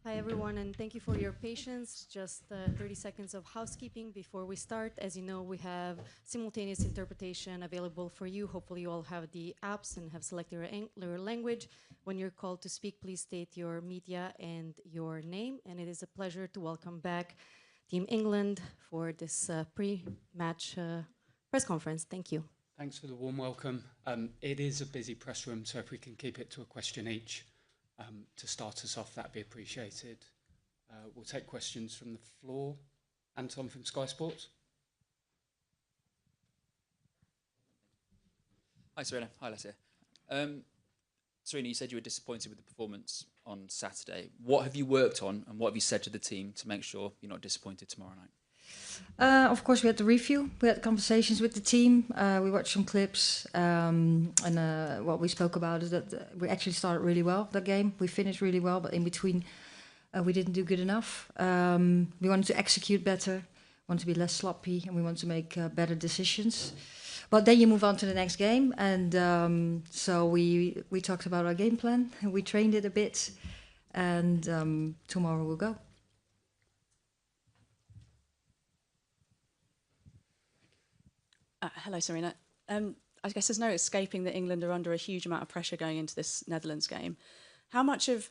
Hi everyone, and thank you for your patience. Just 30 seconds of housekeeping before we start. As you know, we have simultaneous interpretation available for you. Hopefully you all have the apps and have selected your language. When you're called to speak, please state your media and your name. And it is a pleasure to welcome back Team England for this pre-match press conference. Thank you. Thanks for the warm welcome. It is a busy press room, so if we can keep it to a question each to start us off, that'd be appreciated. We'll take questions from the floor. Anton from Sky Sports. Hi, Sarina. Hi, Alessia. Sarina, you said you were disappointed with the performance on Saturday. What have you worked on and what have you said to the team to make sure you're not disappointed tomorrow night? Of course, we had the review. We had conversations with the team. We watched some clips. And what we spoke about is that we actually started really well, that game. We finished really well, but in between, we didn't do good enough. We wanted to execute better, want to be less sloppy, and we want to make better decisions. But then you move on to the next game. And so we talked about our game plan. And we trained it a bit. And tomorrow we'll go. Hello, Sarina. I guess there's no escaping that England are under a huge amount of pressure going into this Netherlands game. How much of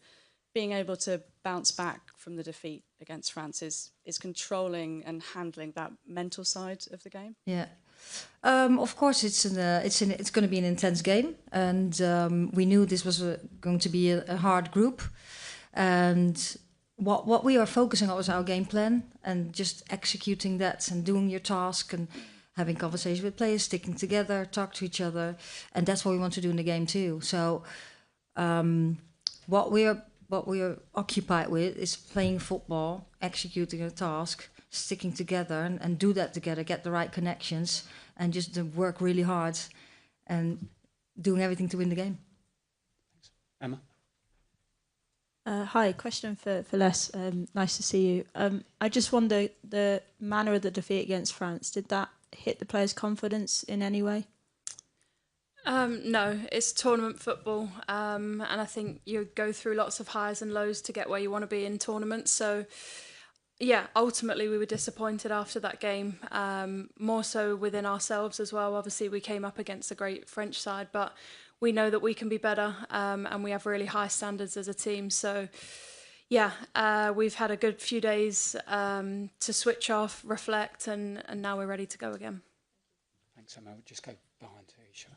being able to bounce back from the defeat against France is controlling and handling that mental side of the game? Yeah. Of course, it's going to be an intense game, and we knew this was going to be a hard group. And what we are focusing on was our game plan and just executing that and doing your task and having conversations with players, sticking together, talk to each other, and that's what we want to do in the game too. So, what we are occupied with is playing football, executing a task, sticking together, and do that together, get the right connections, and just work really hard, and doing everything to win the game. Thanks. Emma. Hi, question for Les. Nice to see you. I just wonder, the manner of the defeat against France, did that hit the players' confidence in any way? No, it's tournament football, and I think you go through lots of highs and lows to get where you want to be in tournaments. So, yeah, ultimately we were disappointed after that game, more so within ourselves as well. Obviously, we came up against a great French side, but we know that we can be better, and we have really high standards as a team. So, yeah, we've had a good few days to switch off, reflect, and now we're ready to go again. Thanks, Emma. We'll just go behind Isha.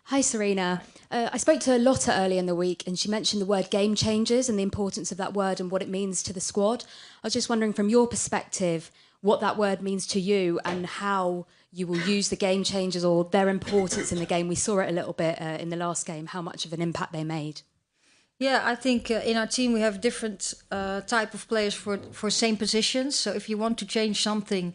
Hi, Sarina. I spoke to Lotta earlier in the week and she mentioned the word game changers and the importance of that word and what it means to the squad. I was just wondering from your perspective what that word means to you and how you will use the game changers or their importance in the game. We saw it a little bit in the last game, how much of an impact they made. Yeah, I think in our team we have different type of players for same positions. So if you want to change something,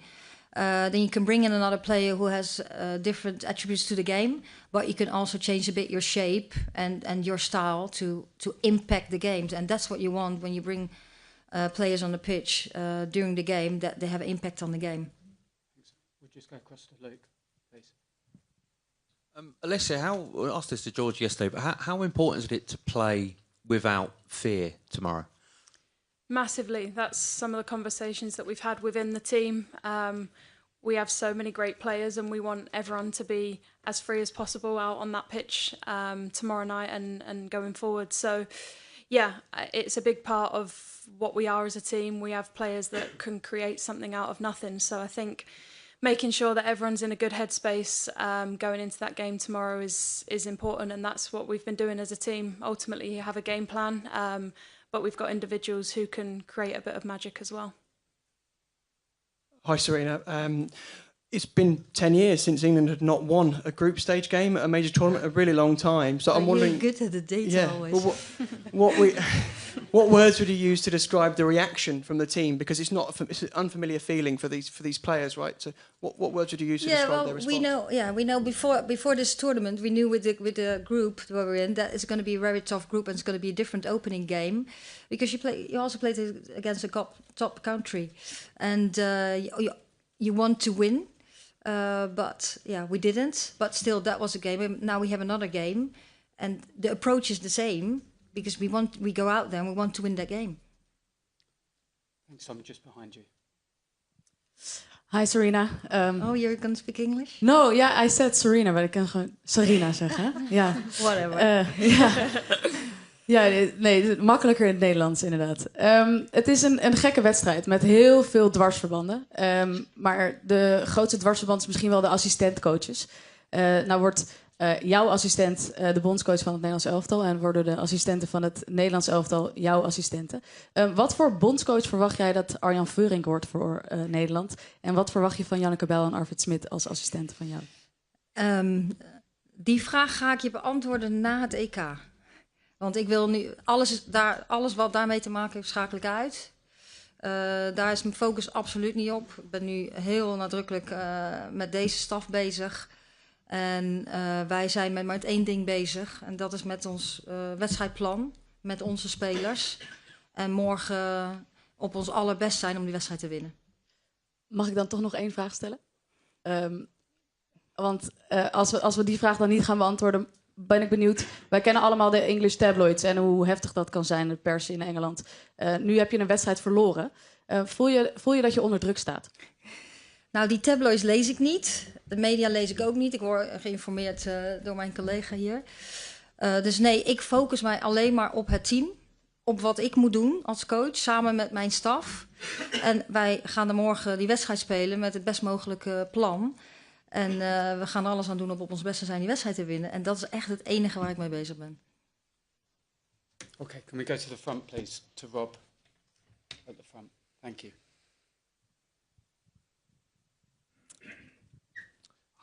then you can bring in another player who has different attributes to the game. But you can also change a bit your shape and your style to impact the games. And that's what you want when you bring players on the pitch during the game, that they have an impact on the game. We'll just go across to Luke, please. Alessia, I asked this to George yesterday, but how important is it to play without fear tomorrow? Massively. That's some of the conversations that we've had within the team. We have so many great players and we want everyone to be as free as possible out on that pitch tomorrow night and going forward. So, yeah, it's a big part of what we are as a team. We have players that can create something out of nothing. So I think making sure that everyone's in a good headspace going into that game tomorrow is important, and that's what we've been doing as a team. Ultimately, you have a game plan, but we've got individuals who can create a bit of magic as well. Hi, Sarina. It's been 10 years since England had not won a group stage game at a major tournament, a really long time. So I'm wondering... You're good at the detail always. Well, what words would you use to describe the reaction from the team? Because it's an unfamiliar feeling for these players, right? So what words would you use to describe their response? We know before this tournament, we knew with the group that we're in that it's going to be a very tough group and it's going to be a different opening game, because you also played against a top country, and you want to win. But yeah, we didn't. But still, that was a game. And now we have another game, and the approach is the same because we go out there and we want to win that game. Thanks, Tom, just behind you. Hi, Sarina. Oh, you're going to speak English? No, yeah, I said Sarina, but ik kan gewoon Sarina zeggen. Ja. Whatever. Nee, makkelijker in het Nederlands inderdaad. Het is een gekke wedstrijd met heel veel dwarsverbanden. Maar de grootste dwarsverband is misschien wel de assistentcoaches. Nou wordt jouw assistent de bondscoach van het Nederlands elftal en worden de assistenten van het Nederlands elftal jouw assistenten. Wat voor bondscoach verwacht jij dat Arjan Veurink wordt voor Nederland? En wat verwacht je van Janneke Bijl en Arvid Smit als assistenten van jou? Die vraag ga ik je beantwoorden na het EK. Want ik wil nu alles wat daarmee te maken heeft, schakel ik uit. Daar is mijn focus absoluut niet op. Ik ben nu heel nadrukkelijk met deze staf bezig. En wij zijn met één ding bezig. En dat is met ons wedstrijdplan. Met onze spelers. En morgen op ons allerbest zijn om die wedstrijd te winnen. Mag ik dan toch nog 1 vraag stellen? Want als we die vraag dan niet gaan beantwoorden, ben ik benieuwd. Wij kennen allemaal de English tabloids en hoe heftig dat kan zijn, de pers in Engeland. Nu heb je een wedstrijd verloren. Voel je dat je onder druk staat? Nou, die tabloids lees ik niet. De media lees ik ook niet. Ik word geïnformeerd door mijn collega hier. Dus nee, ik focus mij alleen maar op het team. Op wat ik moet doen als coach, samen met mijn staf. En wij gaan er morgen die wedstrijd spelen met het best mogelijke plan. En we gaan er alles aan doen om op ons best te zijn die wedstrijd te winnen. En dat is echt het enige waar ik mee bezig ben. Okay, can we go to the front, please? To Rob at the front. Thank you.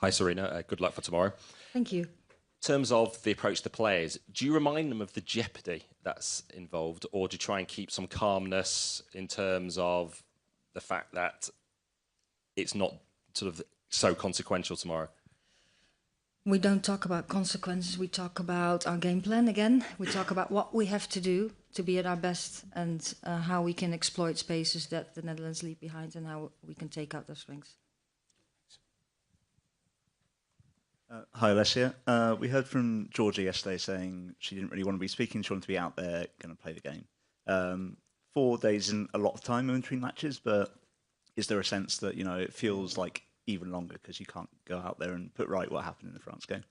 Hi, Sarina. Good luck for tomorrow. Thank you. In terms of the approach to players, do you remind them of the jeopardy that's involved, or do you try and keep some calmness in terms of the fact that it's not sort of so consequential tomorrow? We don't talk about consequences. We talk about our game plan again. We talk about what we have to do to be at our best and how we can exploit spaces that the Netherlands leave behind and how we can take out their strengths. Hi, Alessia. We heard from Georgia yesterday saying she didn't really want to be speaking. She wanted to be out there, going to play the game. 4 days isn't a lot of time in between matches, but is there a sense that, it feels like even longer because you can't go out there and put right what happened in the France game?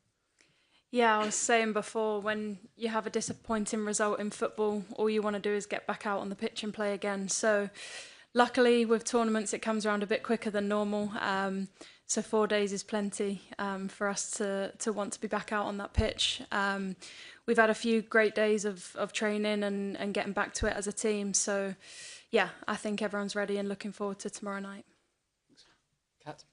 Yeah, I was saying before, when you have a disappointing result in football, all you want to do is get back out on the pitch and play again. So luckily with tournaments, it comes around a bit quicker than normal. So 4 days is plenty for us to want to be back out on that pitch. We've had a few great days of training and getting back to it as a team. So yeah, I think everyone's ready and looking forward to tomorrow night. Kat?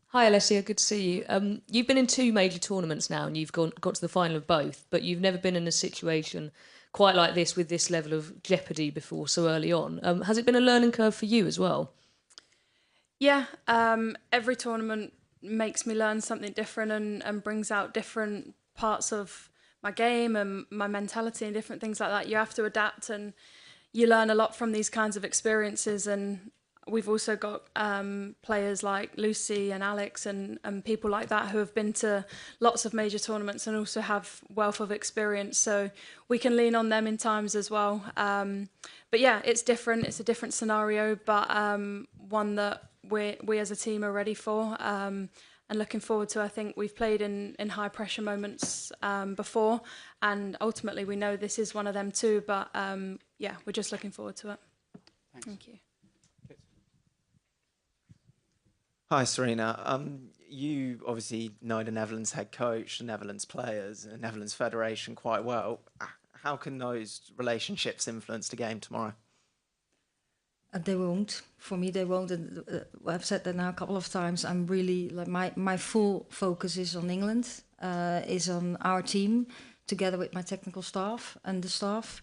Hi, Alessia. Good to see you. You've been in 2 major tournaments now and you've got to the final of both, but you've never been in a situation quite like this with this level of jeopardy before so early on. Has it been a learning curve for you as well? Yeah, every tournament makes me learn something different and brings out different parts of my game and my mentality and different things like that. You have to adapt and you learn a lot from these kinds of experiences. And we've also got players like Lucy and Alex and people like that who have been to lots of major tournaments and also have wealth of experience. So we can lean on them in times as well. But yeah, it's different. It's a different scenario, but one that we as a team are ready for and looking forward to. I think we've played in high pressure moments before, and ultimately we know this is one of them too, but yeah, we're just looking forward to it. Thanks. Thank you. Hi, Sarina. You obviously know the Netherlands head coach, the Netherlands players, the Netherlands Federation quite well. How can those relationships influence the game tomorrow? They won't. For me, they won't. And, I've said that now a couple of times. I'm really like my full focus is on England, is on our team, together with my technical staff and the staff.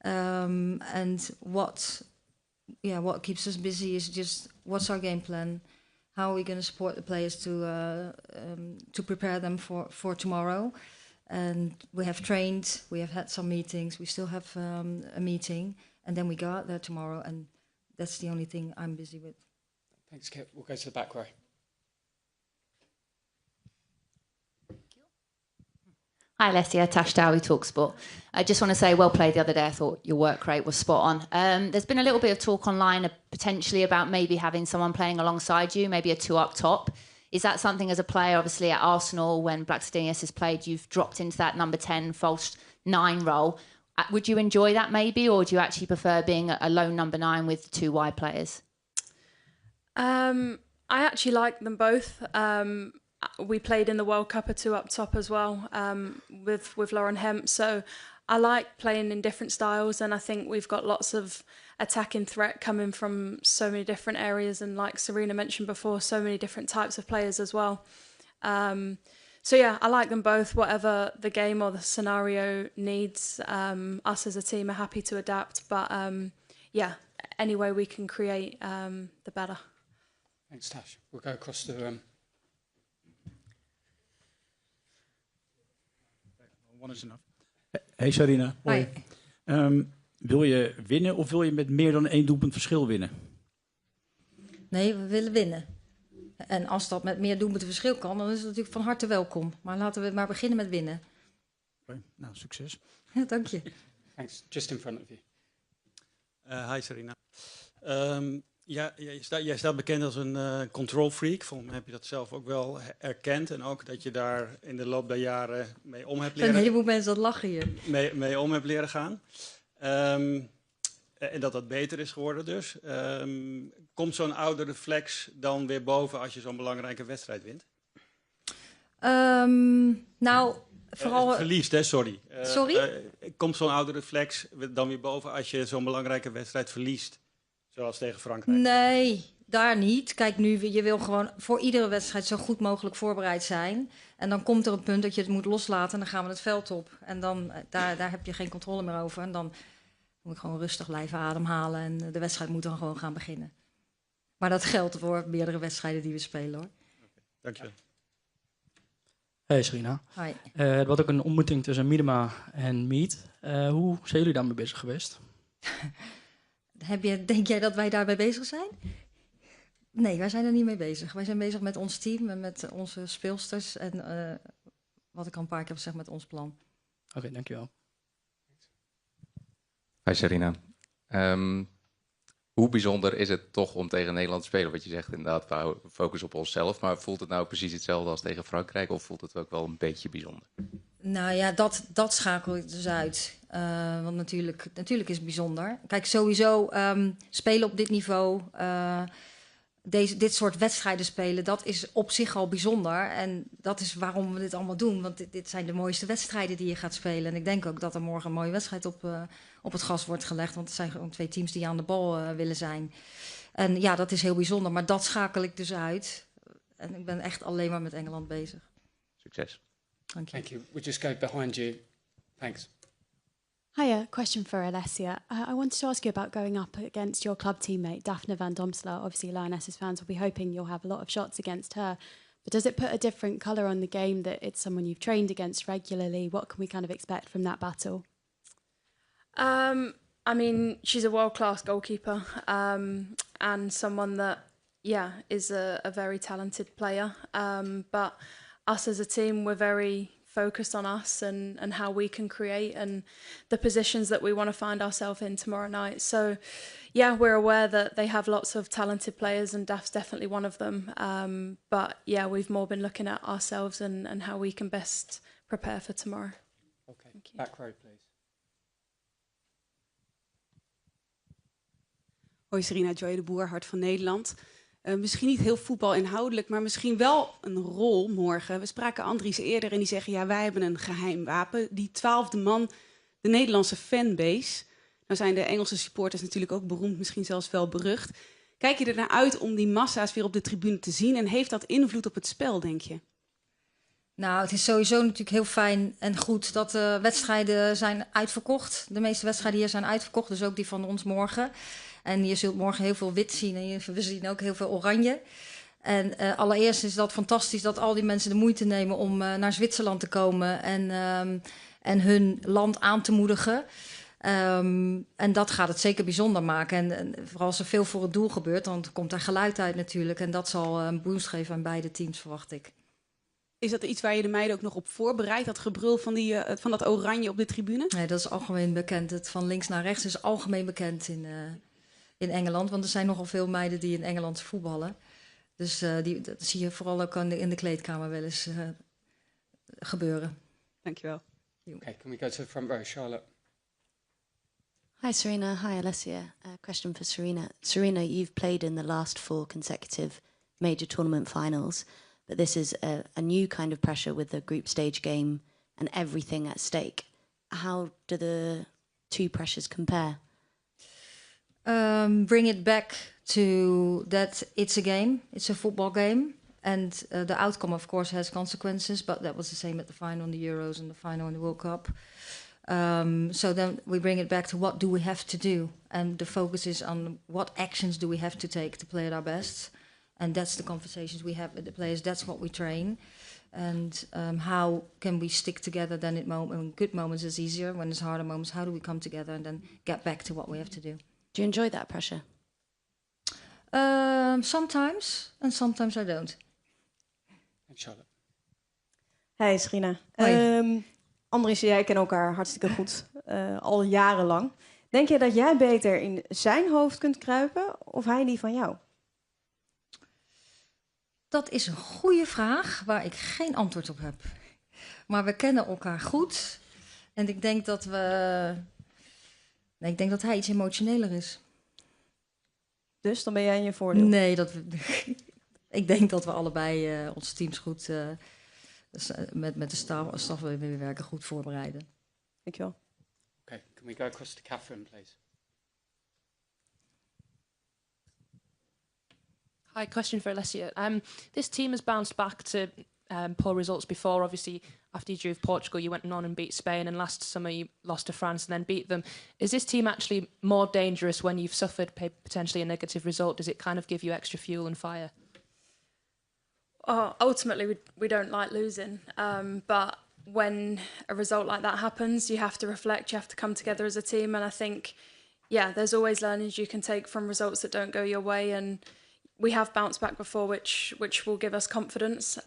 And what keeps us busy is just what's our game plan. How are we going to support the players to prepare them for tomorrow? And we have trained. We have had some meetings. We still have a meeting, and then we go out there tomorrow and. That's the only thing I'm busy with. Thanks, Kit. We'll go to the back row. Hi, Alessia. Tash Dowie, TalkSport. I just want to say, well played the other day. I thought your work rate was spot on. There's been a little bit of talk online potentially about maybe having someone playing alongside you, maybe a 2 up top. Is that something as a player, obviously at Arsenal, when Blackstenius has played, you've dropped into that number 10, false 9 role. Would you enjoy that maybe, or do you actually prefer being a lone number 9 with 2 wide players? I actually like them both. We played in the World Cup a 2 up top as well with Lauren Hemp. So I like playing in different styles, and I think we've got lots of attacking threat coming from so many different areas, and like Sarina mentioned before, so many different types of players as well. So yeah, I like them both. Whatever the game or the scenario needs, us as a team are happy to adapt. But yeah, any way we can create, the better. Thanks, Tash. We'll go across the room. One is enough. Hey Sarina. Hoi. Wil je winnen of wil je met meer dan 1 doelpunt verschil winnen? Nee, we willen winnen. En als dat met meer doelpunten verschil kan, dan is het natuurlijk van harte welkom. Maar laten we maar beginnen met winnen. Okay, nou, succes. Ja, dank je. Thanks. Just in front of you. Hi Sarina. Jij staat bekend als een control freak. Volgens mij heb je dat zelf ook wel erkend. En ook dat je daar in de loop der jaren mee om hebt leren... Een heleboel mensen dat lachen hier. Mee om hebt leren gaan. En dat beter is geworden dus. Komt zo'n oude reflex dan weer boven als je zo'n belangrijke wedstrijd wint? Nou, vooral... Verliest, hè? Sorry. Sorry? Komt zo'n oude reflex dan weer boven als je zo'n belangrijke wedstrijd verliest? Zoals tegen Frankrijk. Nee, daar niet. Kijk, nu, je wil gewoon voor iedere wedstrijd zo goed mogelijk voorbereid zijn. En dan komt er een punt dat je het moet loslaten en dan gaan we het veld op. En dan, daar heb je geen controle meer over. En dan moet ik gewoon rustig blijven ademhalen en de wedstrijd moet dan gewoon gaan beginnen. Maar dat geldt voor meerdere wedstrijden die we spelen, hoor. Dank je. Hey Sarina. Hi. Er was ook een ontmoeting tussen Miedema en Mead. Hoe zijn jullie daarmee bezig geweest? Denk jij dat wij daarbij bezig zijn? Nee, wij zijn er niet mee bezig. Wij zijn bezig met ons team en met onze speelsters. En wat ik al een paar keer heb gezegd met ons plan. Oké, dankjewel. Hi Sarina. Hoe bijzonder is het toch om tegen Nederland te spelen? Wat je zegt inderdaad, we focussen op onszelf. Maar voelt het nou precies hetzelfde als tegen Frankrijk? Of voelt het ook wel een beetje bijzonder? Nou ja, dat schakel ik dus uit. Want natuurlijk is het bijzonder. Kijk, sowieso spelen op dit niveau, dit soort wedstrijden spelen, dat is op zich al bijzonder. En dat is waarom we dit allemaal doen. Want dit zijn de mooiste wedstrijden die je gaat spelen. En ik denk ook dat er morgen een mooie wedstrijd op het gas wordt gelegd. Want het zijn gewoon 2 teams die aan de bal willen zijn. En ja, dat is heel bijzonder. Maar dat schakel ik dus uit. En ik ben echt alleen maar met Engeland bezig. Succes. Thank you. Thank you. We'll just go behind you. Thanks. Hiya, question for Alessia. I wanted to ask you about going up against your club teammate, Daphne van Domselaar. Obviously, Lionesses fans will be hoping you'll have a lot of shots against her. But does it put a different colour on the game that it's someone you've trained against regularly? What can we kind of expect from that battle? I mean, she's a world-class goalkeeper and someone that, is a very talented player. But us as a team, we're very focused on us and how we can create and the positions that we want to find ourselves in tomorrow night. So, yeah, we're aware that they have lots of talented players and Daph's definitely one of them. But, yeah, we've more been looking at ourselves and how we can best prepare for tomorrow. Okay, back row, please. Hoi Sarina, Joy de Boer, Hart van Nederland. Misschien niet heel voetbalinhoudelijk, maar misschien wel een rol morgen. We spraken Andries eerder en die zeggen, ja, wij hebben een geheim wapen. Die 12e man, de Nederlandse fanbase. Nou zijn de Engelse supporters natuurlijk ook beroemd, misschien zelfs wel berucht. Kijk je er naar uit om die massa's weer op de tribune te zien? En heeft dat invloed op het spel, denk je? Nou, het is sowieso natuurlijk heel fijn en goed dat de wedstrijden zijn uitverkocht. De meeste wedstrijden hier zijn uitverkocht, dus ook die van ons morgen. En je zult morgen heel veel wit zien en we zien ook heel veel oranje. En allereerst is dat fantastisch dat al die mensen de moeite nemen om naar Zwitserland te komen en hun land aan te moedigen. En dat gaat het zeker bijzonder maken. En vooral als er veel voor het doel gebeurt, dan komt daar geluid uit natuurlijk. En dat zal een boost geven aan beide teams, verwacht ik. Is dat iets waar je de meiden ook nog op voorbereidt? Dat gebrul van dat oranje op de tribune? Nee, dat is algemeen bekend. Het van links naar rechts is algemeen bekend in Engeland. Want er zijn nogal veel meiden die in Engeland voetballen. Dus dat zie je vooral ook in de kleedkamer wel eens gebeuren. Dankjewel. Okay, can we go to the front row, Charlotte? Hi, Sarina. Hi, Alessia. Question for Sarina. Sarina, you've played in the last 4 consecutive major tournament finals, but this is a new kind of pressure with the group stage game and everything at stake. How do the 2 pressures compare? Bring it back to that it's a game, it's a football game. And the outcome, of course, has consequences, but that was the same at the final in the Euros and the final in the World Cup. So then we bring it back to what do we have to do? And the focus is on what actions do we have to take to play at our best? And that's the conversations we have with the players. That's what we train. And how can we stick together then in good moments is easier. When there's harder moments, how do we come together and then get back to what we have to do? Do you enjoy that pressure? Sometimes, and sometimes I don't. And Charlotte. Hey Sarina. Andries en jij kennen elkaar hartstikke goed, al jarenlang. Denk je dat jij beter in zijn hoofd kunt kruipen of hij die van jou? Dat is een goede vraag waar ik geen antwoord op heb. Maar we kennen elkaar goed. En ik denk dat ik denk dat hij iets emotioneler is. Dus dan ben jij in je voordeel? Nee, ik denk dat we allebei onze teams goed met de staf waarin we werken goed voorbereiden. Dankjewel. Okay, can we go across to Catherine, please? Hi, question for Alessia. This team has bounced back to poor results before. Obviously, after you drew with Portugal, you went on and beat Spain, and last summer you lost to France and then beat them. Is this team actually more dangerous when you've suffered potentially a negative result? Does it kind of give you extra fuel and fire? Ultimately, we don't like losing, but when a result like that happens, you have to reflect, you have to come together as a team, and I think, there's always learnings you can take from results that don't go your way, and we have bounced back before, which will give us confidence,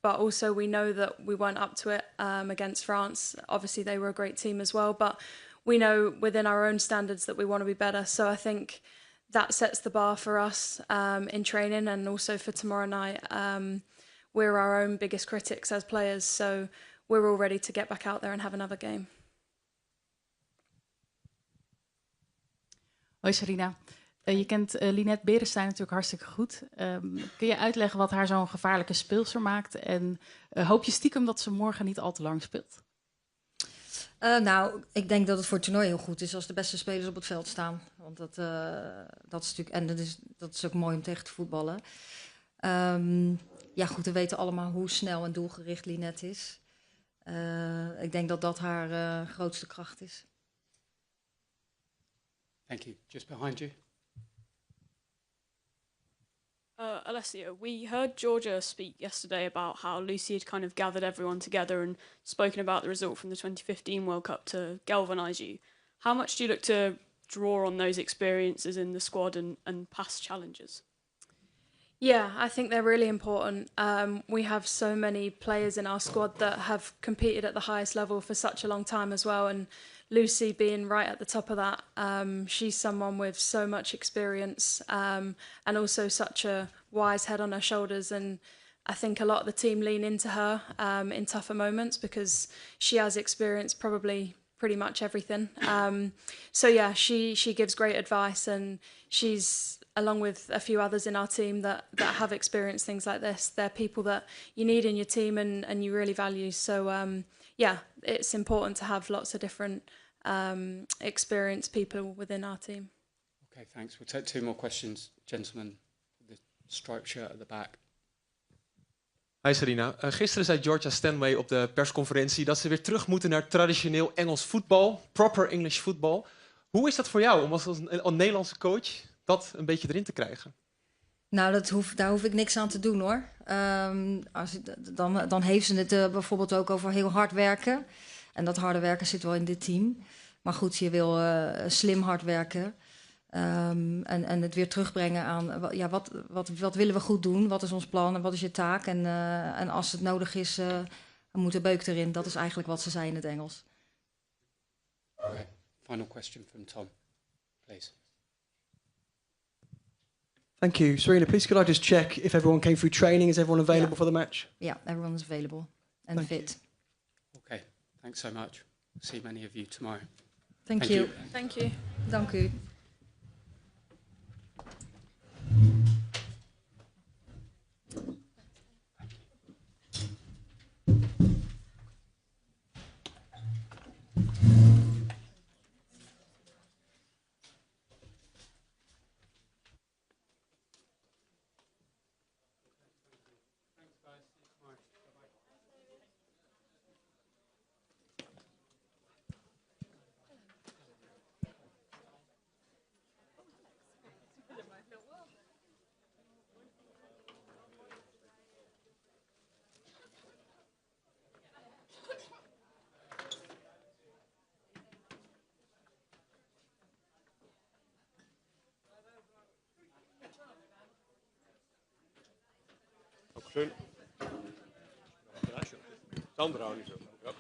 but also we know that we weren't up to it against France. Obviously, they were a great team as well, but we know within our own standards that we want to be better, so I think that sets the bar for us in training and also for tomorrow night. We're our own biggest critics as players, so we're all ready to get back out there and have another game. Hoi Sarina. Je kent Linette Berenstein natuurlijk hartstikke goed. Kun je uitleggen wat haar zo'n gevaarlijke speelster maakt? En hoop je stiekem dat ze morgen niet al te lang speelt? Nou, ik denk dat het voor het toernooi heel goed is als de beste spelers op het veld staan. Want dat is natuurlijk, en dat is ook mooi om tegen te voetballen. Goed, we weten allemaal hoe snel en doelgericht Linette is. Ik denk dat dat haar grootste kracht is. Thank you. Just behind you. Alessia, we heard Georgia speak yesterday about how Lucy had kind of gathered everyone together and spoken about the result from the 2015 World Cup to galvanise you. How much do you look to draw on those experiences in the squad and past challenges? Yeah, I think they're really important. We have so many players in our squad that have competed at the highest level for such a long time as well, and Lucy being right at the top of that, she's someone with so much experience and also such a wise head on her shoulders, and I think a lot of the team lean into her in tougher moments because she has experienced probably pretty much everything. She gives great advice, and she's, along with a few others in our team that have experienced things like this, they're people that you need in your team and you really value. So it's important to have lots of different experienced people within our team. Okay, thanks. We'll take 2 more questions. Gentleman with the striped shirt at the back. Hi Sarina. Gisteren zei Georgia Stanway op de persconferentie dat ze weer terug moeten naar traditioneel Engels voetbal, proper English football. Hoe is dat voor jou om als een Nederlandse coach dat een beetje erin te krijgen? Nou, daar hoef ik niks aan te doen hoor. Dan heeft ze het bijvoorbeeld ook over heel hard werken. En dat harde werken zit wel in dit team. Maar goed, je wil slim hard werken. En het weer terugbrengen aan wat willen we goed doen, wat is ons plan en wat is je taak. En als het nodig is, dan moet de beuk erin. Dat is eigenlijk wat ze zei in het Engels. Okay. Final question from Tom, please. Thank you. Sarina, please could I just check if everyone came through training? Is everyone available for the match? Yeah, everyone is available and fit. Okay, thanks so much. See many of you tomorrow. Thank you. Thank you. Dank u. Schön. Sandra auch nicht so. Ja.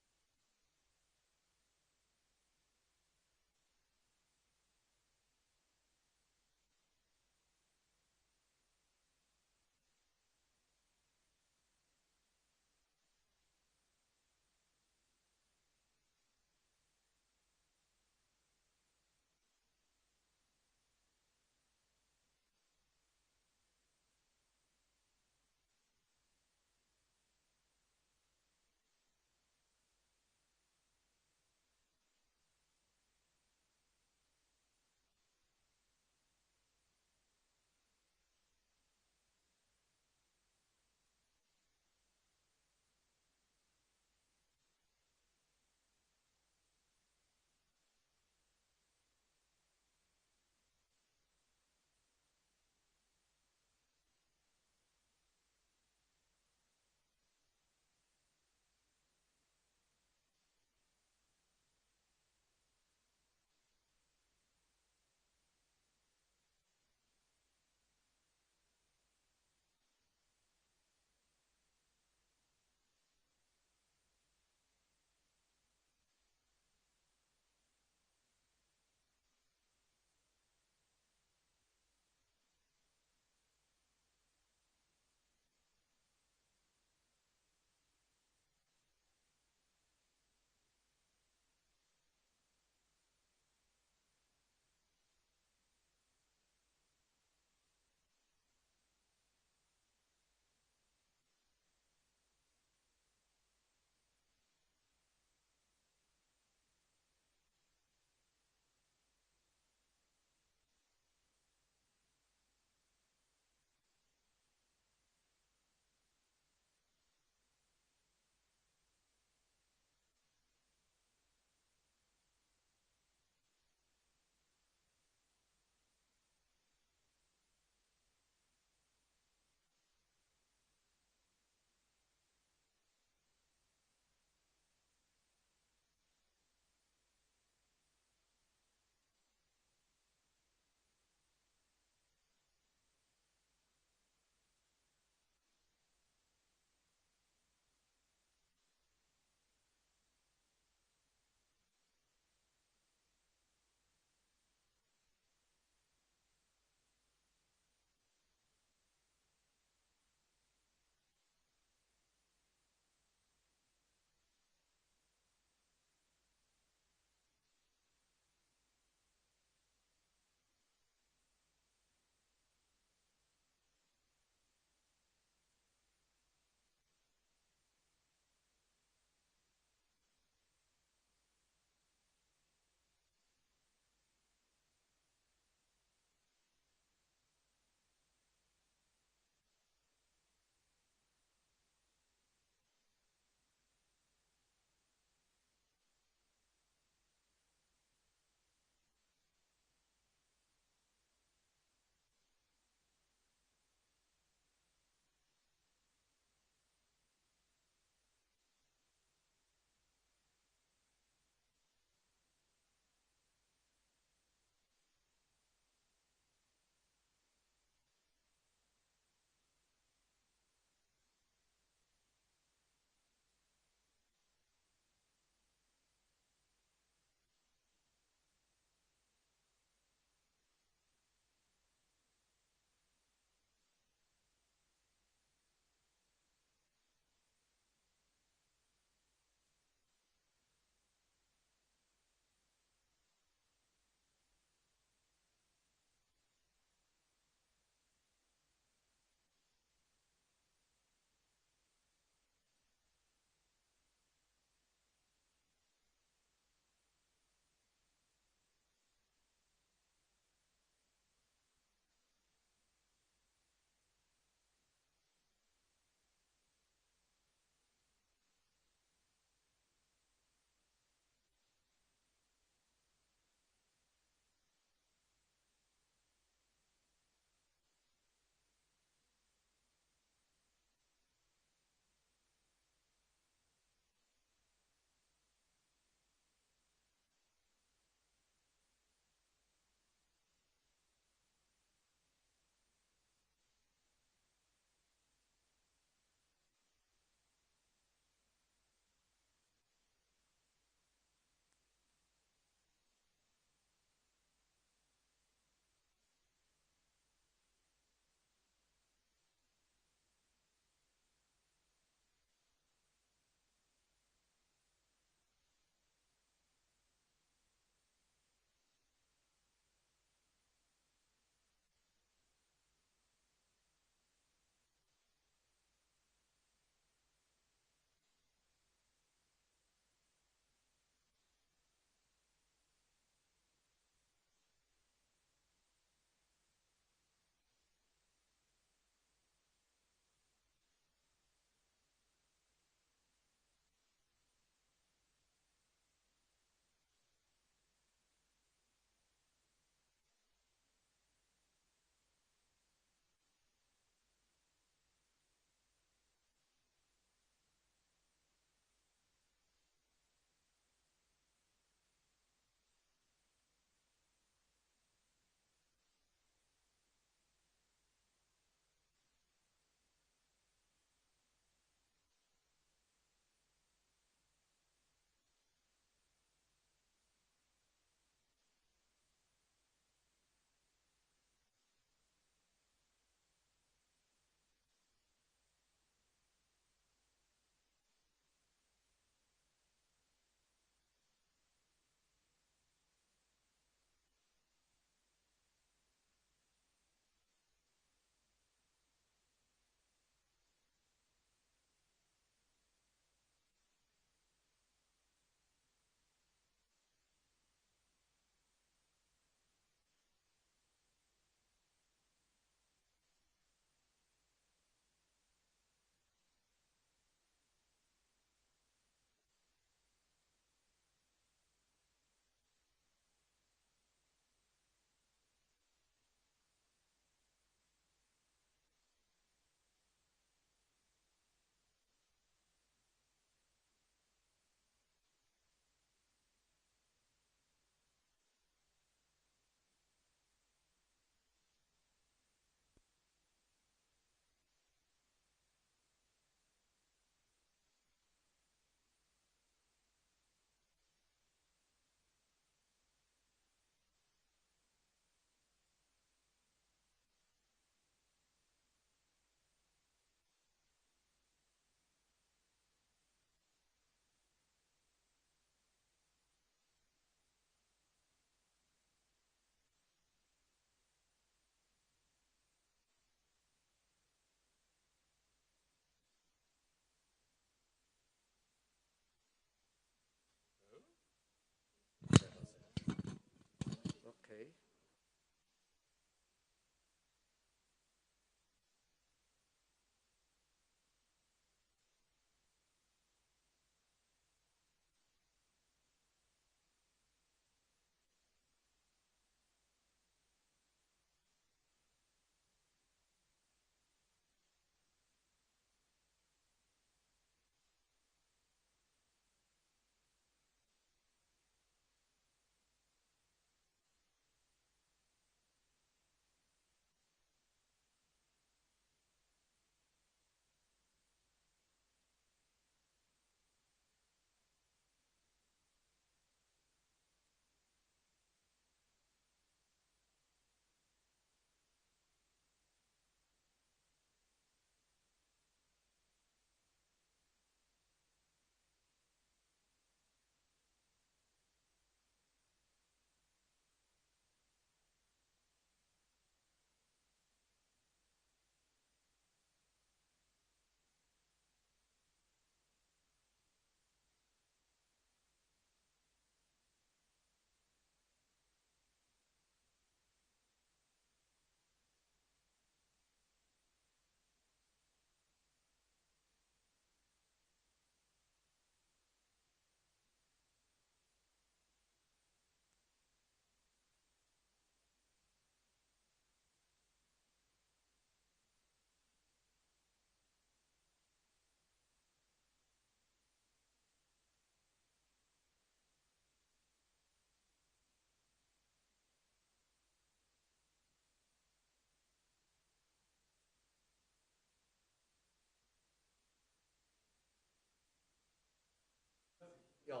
Ja,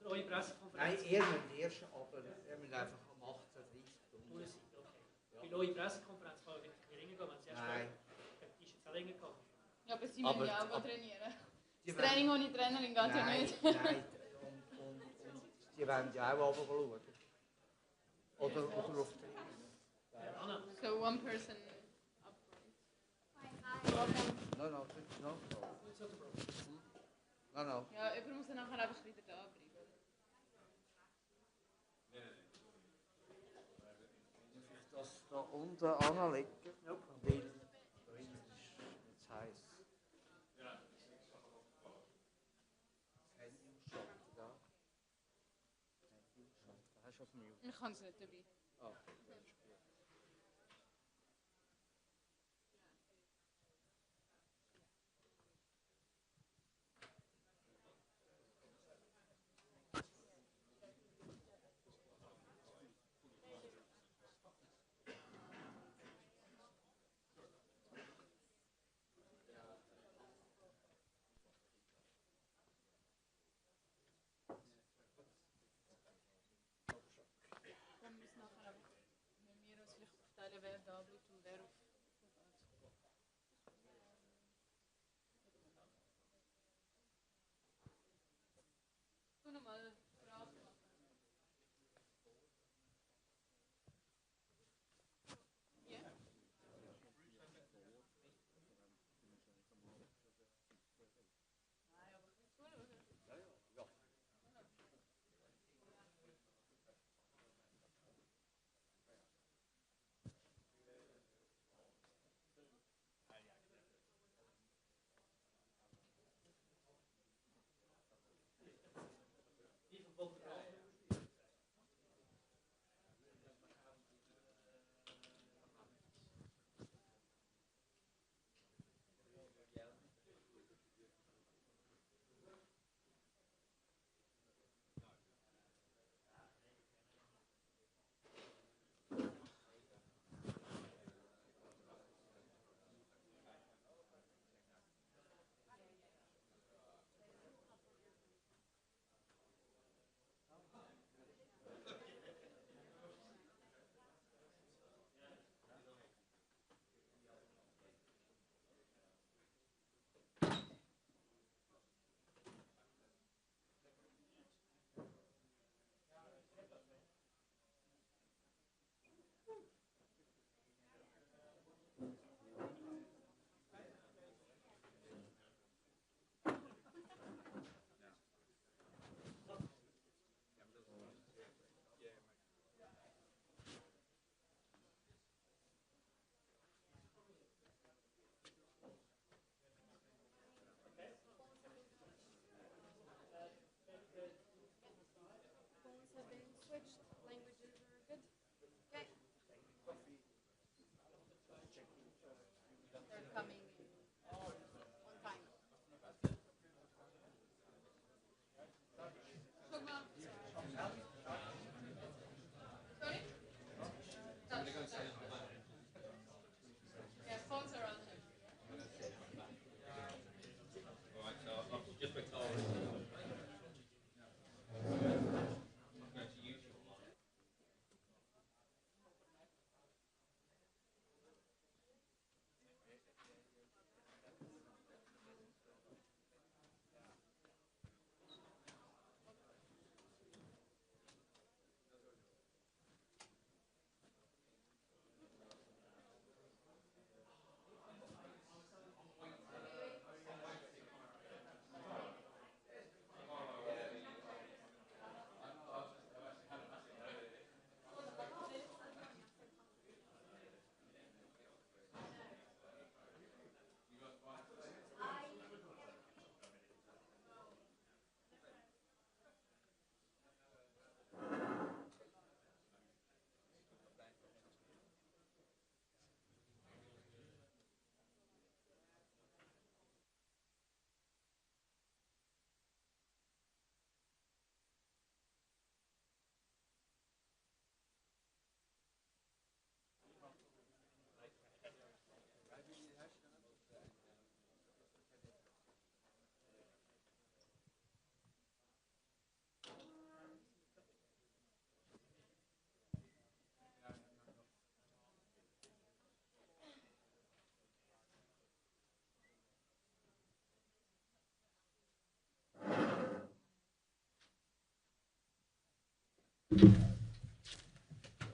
Oder eure Pressekonferenz? Nein, ihr müsst erst, aber ihr müsst einfach um 18:30 Uhr. Ja. Weil eure Pressekonferenz kann ja vielleicht länger gehen, wenn sie erst die ist jetzt auch länger gegangen. Ja, aber sie müssen ja auch trainieren. Das Training ohne Trainerin geht ja nicht. Nein, und die wollen ja auch runter schauen. Oder auf die So one person up front. No, it's not a problem. No. Ja, jemand muss dann nachher einfach wieder da bleiben. Das da unten anlegen, weil da ist jetzt heiß. Handy-Shot, da. Handy-Shot, da hast du auf Mute. Ich kann es nicht dabei. Ah. Dann müssen nachher einfach, wenn wir uns vielleicht aufteilen, wer da bleibt und wer auf Tu nochmal Fragen machen. Ja. Nein, aber ich will zuschauen.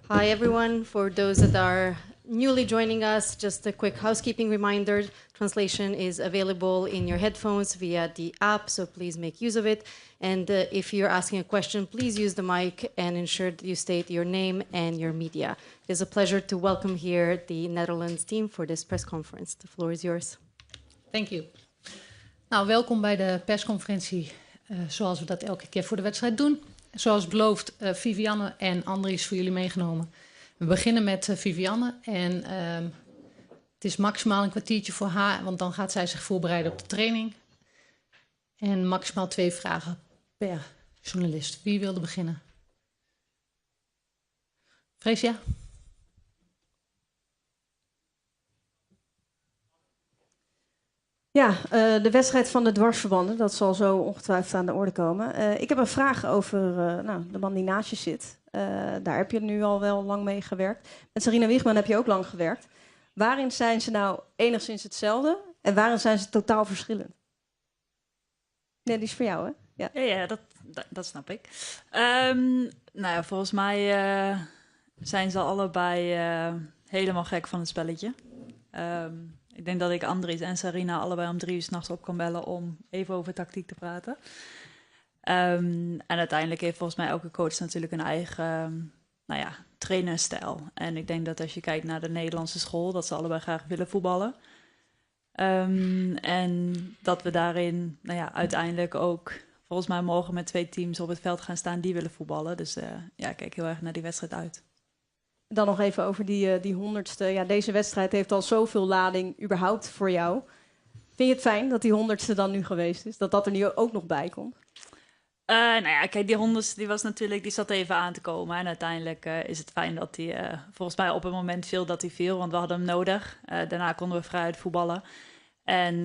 Hi everyone. For those that are newly joining us, just a quick housekeeping reminder. Translation is available in your headphones via the app, so please make use of it. And if you're asking a question, please use the mic and ensure that you state your name and your media. It is a pleasure to welcome here the Netherlands team for this press conference. The floor is yours. Thank you. Nou, welkom bij de persconferentie zoals we dat elke keer voor de wedstrijd doen. Zoals beloofd, Vivianne en Andries voor jullie meegenomen. We beginnen met Vivianne en het is maximaal een kwartiertje voor haar, want dan gaat zij zich voorbereiden op de training. En maximaal 2 vragen per journalist. Wie wilde beginnen? Freesia? Ja, de wedstrijd van de dwarsverbanden, dat zal zo ongetwijfeld aan de orde komen. Ik heb een vraag over de man die naast je zit. Daar heb je nu al wel lang mee gewerkt. Met Sarina Wiegman heb je ook lang gewerkt. Waarin zijn ze nou enigszins hetzelfde en waarin zijn ze totaal verschillend? Nee, die is voor jou, hè? Ja, dat snap ik. Nou ja, volgens mij zijn ze allebei helemaal gek van het spelletje. Ik denk dat ik Andries en Sarina allebei om 3 uur 's nachts op kan bellen om even over tactiek te praten. En uiteindelijk heeft volgens mij elke coach natuurlijk een eigen trainerstijl. En ik denk dat als je kijkt naar de Nederlandse school, dat ze allebei graag willen voetballen. En dat we daarin uiteindelijk ook volgens mij morgen met 2 teams op het veld gaan staan die willen voetballen. Dus ik kijk heel erg naar die wedstrijd uit. Dan nog even over die 100ste. Ja, deze wedstrijd heeft al zoveel lading überhaupt voor jou. Vind je het fijn dat die 100ste dan nu geweest is? Dat er nu ook nog bij komt? Kijk, die 100ste die zat even aan te komen. En uiteindelijk is het fijn dat hij volgens mij op het moment viel dat hij viel. Want we hadden hem nodig. Daarna konden we vrij uitvoetballen. En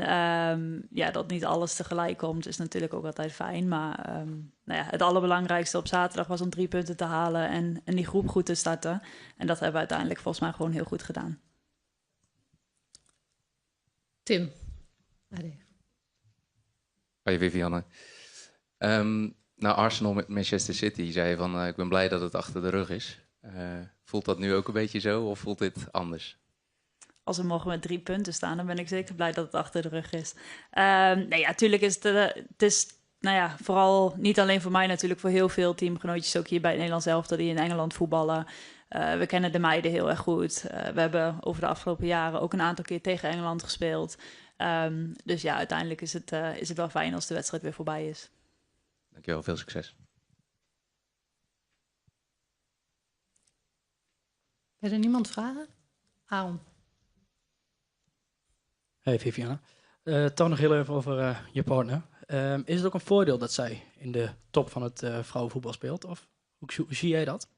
dat niet alles tegelijk komt is natuurlijk ook altijd fijn. Maar het allerbelangrijkste op zaterdag was om 3 punten te halen en die groep goed te starten. En dat hebben we uiteindelijk volgens mij gewoon heel goed gedaan. Tim. Hoi Vivianne. Arsenal met Manchester City zei van ik ben blij dat het achter de rug is. Voelt dat nu ook een beetje zo of voelt dit anders? Als we morgen met 3 punten staan, dan ben ik zeker blij dat het achter de rug is. Natuurlijk is het is vooral niet alleen voor mij natuurlijk, voor heel veel teamgenootjes, ook hier bij het Nederlands elftal die in Engeland voetballen. We kennen de meiden heel erg goed. We hebben over de afgelopen jaren ook een aantal keer tegen Engeland gespeeld. Dus ja, uiteindelijk is het wel fijn als de wedstrijd weer voorbij is. Dankjewel, veel succes. Wil er niemand vragen? Aaron. Hey Vivianne. Toch nog heel even over je partner. Is het ook een voordeel dat zij in de top van het vrouwenvoetbal speelt? Of hoe zie jij dat?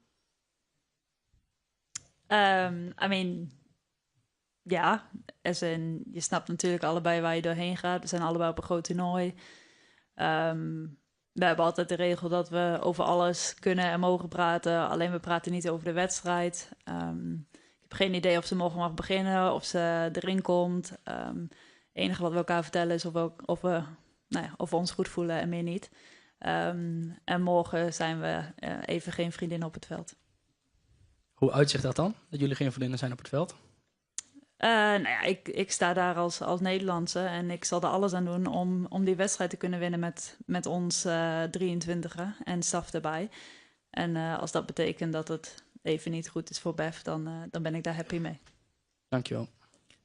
Ja, je snapt natuurlijk allebei waar je doorheen gaat. We zijn allebei op een groot toernooi. We hebben altijd de regel dat we over alles kunnen en mogen praten. Alleen we praten niet over de wedstrijd. Ik heb geen idee of ze morgen mag beginnen, of ze erin komt. Het enige wat we elkaar vertellen is of we ons goed voelen en meer niet. En morgen zijn we even geen vriendinnen op het veld. Hoe uitzicht dat dan, dat jullie geen vriendinnen zijn op het veld? Ik sta daar als Nederlandse en ik zal er alles aan doen om die wedstrijd te kunnen winnen met ons 23e en staf erbij. En als dat betekent dat het even niet goed is voor Bev, dan ben ik daar happy mee. Dankjewel.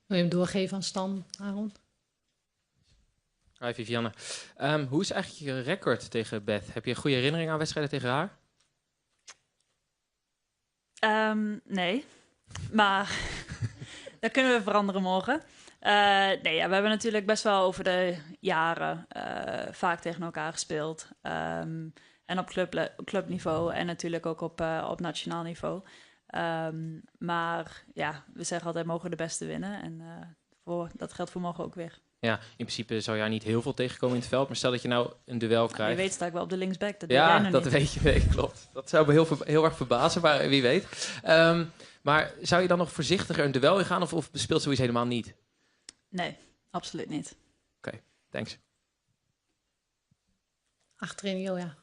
Wil je hem doorgeven aan Stan, Aaron? Hi Vivianne. Hoe is eigenlijk je record tegen Beth? Heb je een goede herinnering aan wedstrijden tegen haar? Nee, maar dat kunnen we veranderen morgen. We hebben natuurlijk best wel over de jaren vaak tegen elkaar gespeeld. En op clubniveau en natuurlijk ook op nationaal niveau. Maar ja, we zeggen altijd mogen de beste winnen. En dat geldt voor morgen ook weer. Ja, in principe zou jij niet heel veel tegenkomen in het veld. Maar stel dat je nou een duel krijgt. Je weet sta ik wel op de linksback. Dat ja, jij dat niet. weet je. Nee, klopt. Dat zou me heel erg verbazen, maar wie weet. Maar zou je dan nog voorzichtiger een duel ingaan of speelt zoiets helemaal niet? Nee, absoluut niet. Oké, thanks. Achterin, Joja.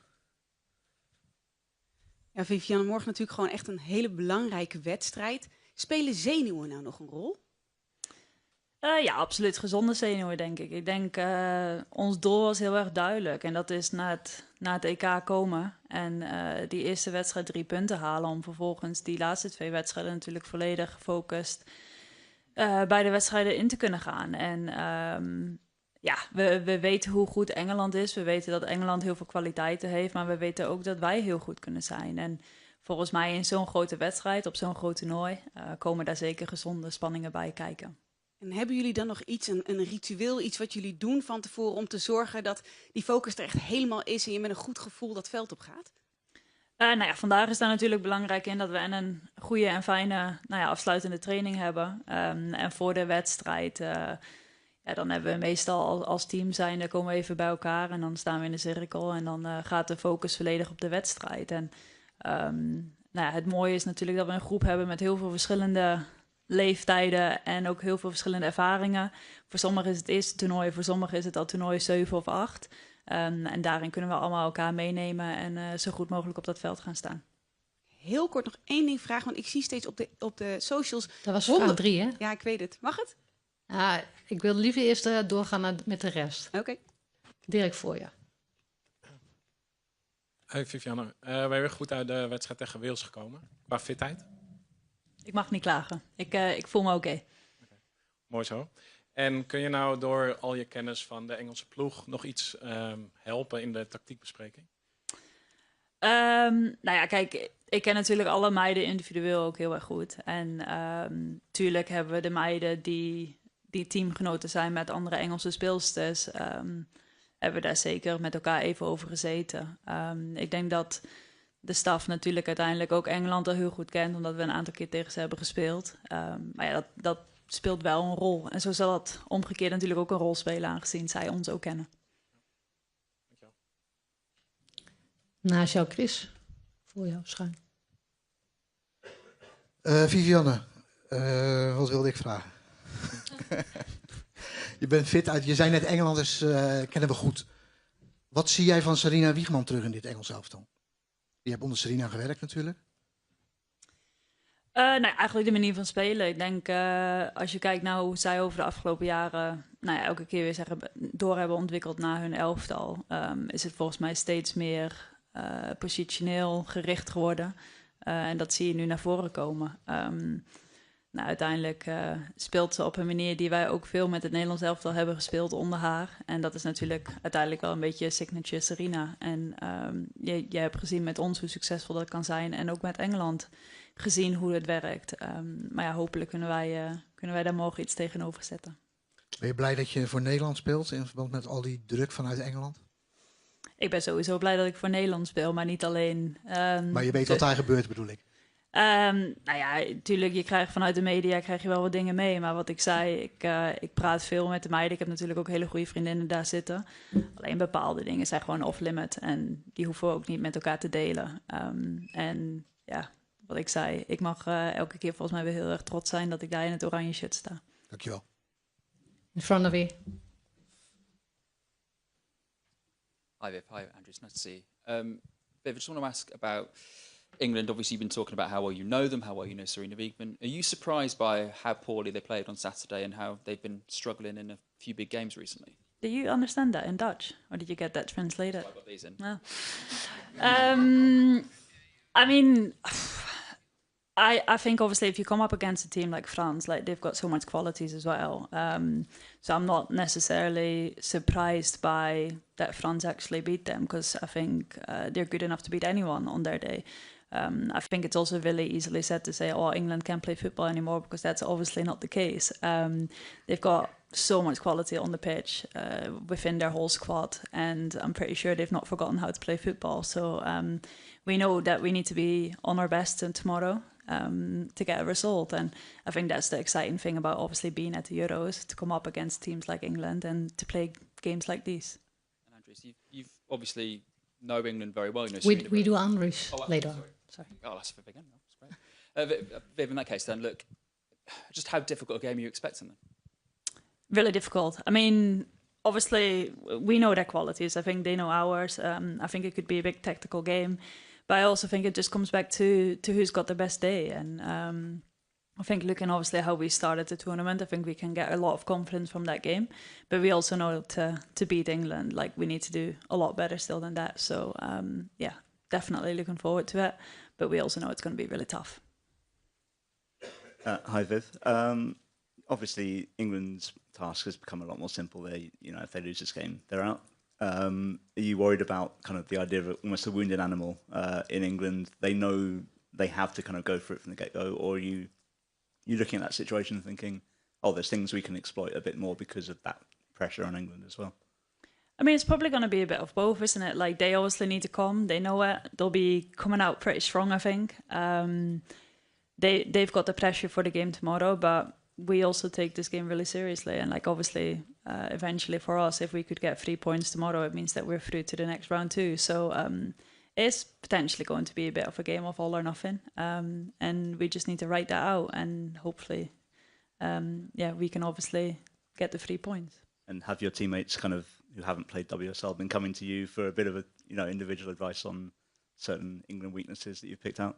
Ja, Vivianne, morgen natuurlijk gewoon echt een hele belangrijke wedstrijd. Spelen zenuwen nou nog een rol? Ja, absoluut gezonde zenuwen, denk ik. Ik denk, ons doel was heel erg duidelijk. En dat is naar het EK komen. En die eerste wedstrijd 3 punten halen. Om vervolgens die laatste 2 wedstrijden natuurlijk volledig gefocust bij de wedstrijden in te kunnen gaan. En ja, we weten hoe goed Engeland is. We weten dat Engeland heel veel kwaliteiten heeft. Maar we weten ook dat wij heel goed kunnen zijn. En volgens mij in zo'n grote wedstrijd, op zo'n groot toernooi, komen daar zeker gezonde spanningen bij kijken. En hebben jullie dan nog iets, een ritueel, iets wat jullie doen van tevoren om te zorgen dat die focus er echt helemaal is en je met een goed gevoel dat veld op gaat? Nou ja, vandaag is daar natuurlijk belangrijk in dat we een goede en fijne afsluitende training hebben. En voor de wedstrijd, dan hebben we meestal als team zijn, dan komen we even bij elkaar en dan staan we in de cirkel en dan gaat de focus volledig op de wedstrijd. En het mooie is natuurlijk dat we een groep hebben met heel veel verschillende leeftijden en ook heel veel verschillende ervaringen. Voor sommigen is het eerste toernooi, voor sommigen is het al toernooi 7 of 8. En daarin kunnen we allemaal elkaar meenemen en zo goed mogelijk op dat veld gaan staan. Heel kort nog één ding vragen, want ik zie steeds op de socials... Dat was vraag 3, hè? Ja, ik weet het. Mag het? Ik wil liever eerst doorgaan met de rest. Oké. Direct voor je. Hey Vivianne, wij zijn weer goed uit de wedstrijd tegen Wales gekomen. Qua fitheid? Ik mag niet klagen. Ik voel me oké. Mooi zo. En kun je nou door al je kennis van de Engelse ploeg nog iets helpen in de tactiekbespreking? Nou ja, kijk, ik ken natuurlijk alle meiden individueel ook heel erg goed. En tuurlijk hebben we de meiden die teamgenoten zijn met andere Engelse speelsters, hebben we daar zeker met elkaar even over gezeten. Ik denk dat de staf natuurlijk uiteindelijk ook Engeland al heel goed kent, omdat we een aantal keer tegen ze hebben gespeeld. Maar ja, dat speelt wel een rol. En zo zal het omgekeerd natuurlijk ook een rol spelen, aangezien zij ons ook kennen. Naast jou, Chris. Voor jou, schuin. Vivianne, wat wilde ik vragen? Je bent fit uit. Je zei net Engelanders kennen we goed. Wat zie jij van Sarina Wiegman terug in dit Engelse elftal? Je hebt onder Sarina gewerkt natuurlijk. Eigenlijk de manier van spelen. Ik denk, als je kijkt naar hoe zij over de afgelopen jaren elke keer weer door hebben ontwikkeld naar hun elftal, is het volgens mij steeds meer positioneel gericht geworden. En dat zie je nu naar voren komen. Uiteindelijk speelt ze op een manier die wij ook veel met het Nederlands elftal hebben gespeeld onder haar. En dat is natuurlijk uiteindelijk wel een beetje signature Sarina. En je hebt gezien met ons hoe succesvol dat kan zijn. En ook met Engeland gezien hoe het werkt. Maar ja, hopelijk kunnen wij daar morgen iets tegenover zetten. Ben je blij dat je voor Nederland speelt in verband met al die druk vanuit Engeland? Ik ben sowieso blij dat ik voor Nederland speel, maar niet alleen. Maar je weet wat daar gebeurt, bedoel ik? Natuurlijk, je krijgt vanuit de media wel wat dingen mee. Maar wat ik zei, ik praat veel met de meiden. Ik heb natuurlijk ook hele goede vriendinnen daar zitten. Alleen bepaalde dingen zijn gewoon off-limit. En die hoeven we ook niet met elkaar te delen. En ja, wat ik zei, ik mag elke keer volgens mij weer heel erg trots zijn dat ik daar in het oranje shirt sta. Dankjewel. In front of you. Hi Viv, hi Andries, nice to see you. Viv, I just want to ask about England. Obviously, you've been talking about how well you know them, how well you know Sarina Wiegman. Are you surprised by how poorly they played on Saturday and how they've been struggling in a few big games recently? Do you understand that in Dutch? Or did you get that translated? I got these in. No. I mean, I think obviously if you come up against a team like France, like they've got so much qualities as well. So I'm not necessarily surprised by that France actually beat them, because I think they're good enough to beat anyone on their day. I think it's also really easily said to say, oh, England can't play football anymore, because that's obviously not the case. They've got so much quality on the pitch within their whole squad, and I'm pretty sure they've not forgotten how to play football. So we know that we need to be on our best tomorrow to get a result. And I think that's the exciting thing about obviously being at the Euros, to come up against teams like England and to play games like these. And Andries, you've obviously know England very well. You know We do Andries later. Sorry. Oh, that's a big game. That's great. Viv, in that case then, look, just how difficult a game are you expecting then? Really difficult. I mean, obviously, we know their qualities. I think they know ours. I think it could be a big tactical game. But I also think it just comes back to who's got the best day. And I think looking obviously how we started the tournament, I think we can get a lot of confidence from that game. But we also know to beat England, like we need to do a lot better still than that. So yeah, definitely looking forward to it. But we also know it's going to be really tough. Hi Viv. Obviously England's task has become a lot more simple. If they lose this game, they're out. Are you worried about kind of the idea of almost a wounded animal in England? They know they have to kind of go for it from the get-go, or are you looking at that situation and thinking, oh, there's things we can exploit a bit more because of that pressure on England as well? I mean, it's probably going to be a bit of both, isn't it? Like, they obviously need to come. They know it. They'll be coming out pretty strong, I think. They've got the pressure for the game tomorrow, but we also take this game really seriously. And, like, obviously, eventually for us, if we could get 3 points tomorrow, it means that we're through to the next round too. So it's potentially going to be a bit of a game of all or nothing. And we just need to write that out, and hopefully, we can obviously get the 3 points. And have your teammates kind of who haven't played WSL been coming to you for a bit of individual advice on certain England weaknesses that you've picked out?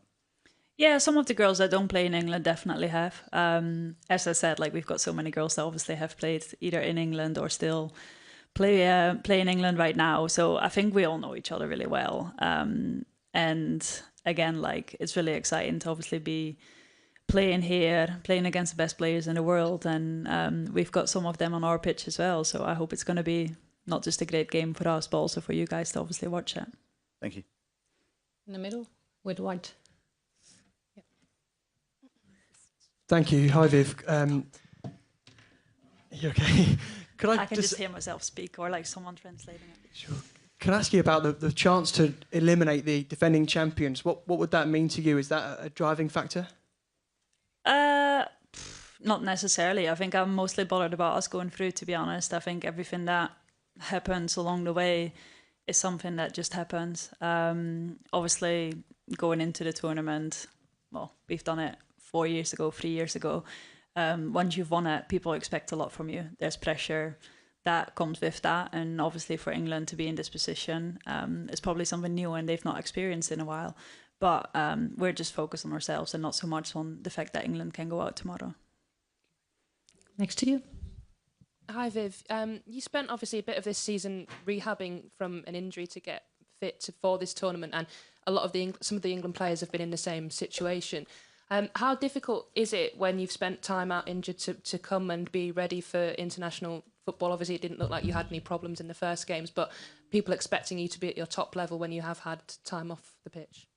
Yeah, some of the girls that don't play in England definitely have. As I said, like, we've got so many girls that obviously have played either in England or still play in England right now. So I think we all know each other really well. And again, like, it's really exciting to obviously be playing here, playing against the best players in the world. And we've got some of them on our pitch as well. So I hope it's going to be not just a great game for us, but also for you guys to obviously watch it. Thank you. In the middle with white. Thank you. Hi, Viv. You okay? Could I can just hear myself speak, or like someone translating it. Sure. Can I ask you about the chance to eliminate the defending champions? What would that mean to you? Is that a driving factor? Not necessarily. I think I'm mostly bothered about us going through, to be honest. I think everything that happens along the way is something that just happens. Obviously, going into the tournament, well, we've done it 4 years ago, 3 years ago. Once you've won it, people expect a lot from you. There's pressure that comes with that. And obviously for England to be in this position, it's probably something new and they've not experienced in a while. But we're just focused on ourselves and not so much on the fact that England can go out tomorrow. Next to you. Hi, Viv. You spent obviously a bit of this season rehabbing from an injury to get fit for this tournament, and a lot of some of the England players have been in the same situation. How difficult is it when you've spent time out injured to come and be ready for international football? Obviously, it didn't look like you had any problems in the first games, but people expecting you to be at your top level when you have had time off the pitch.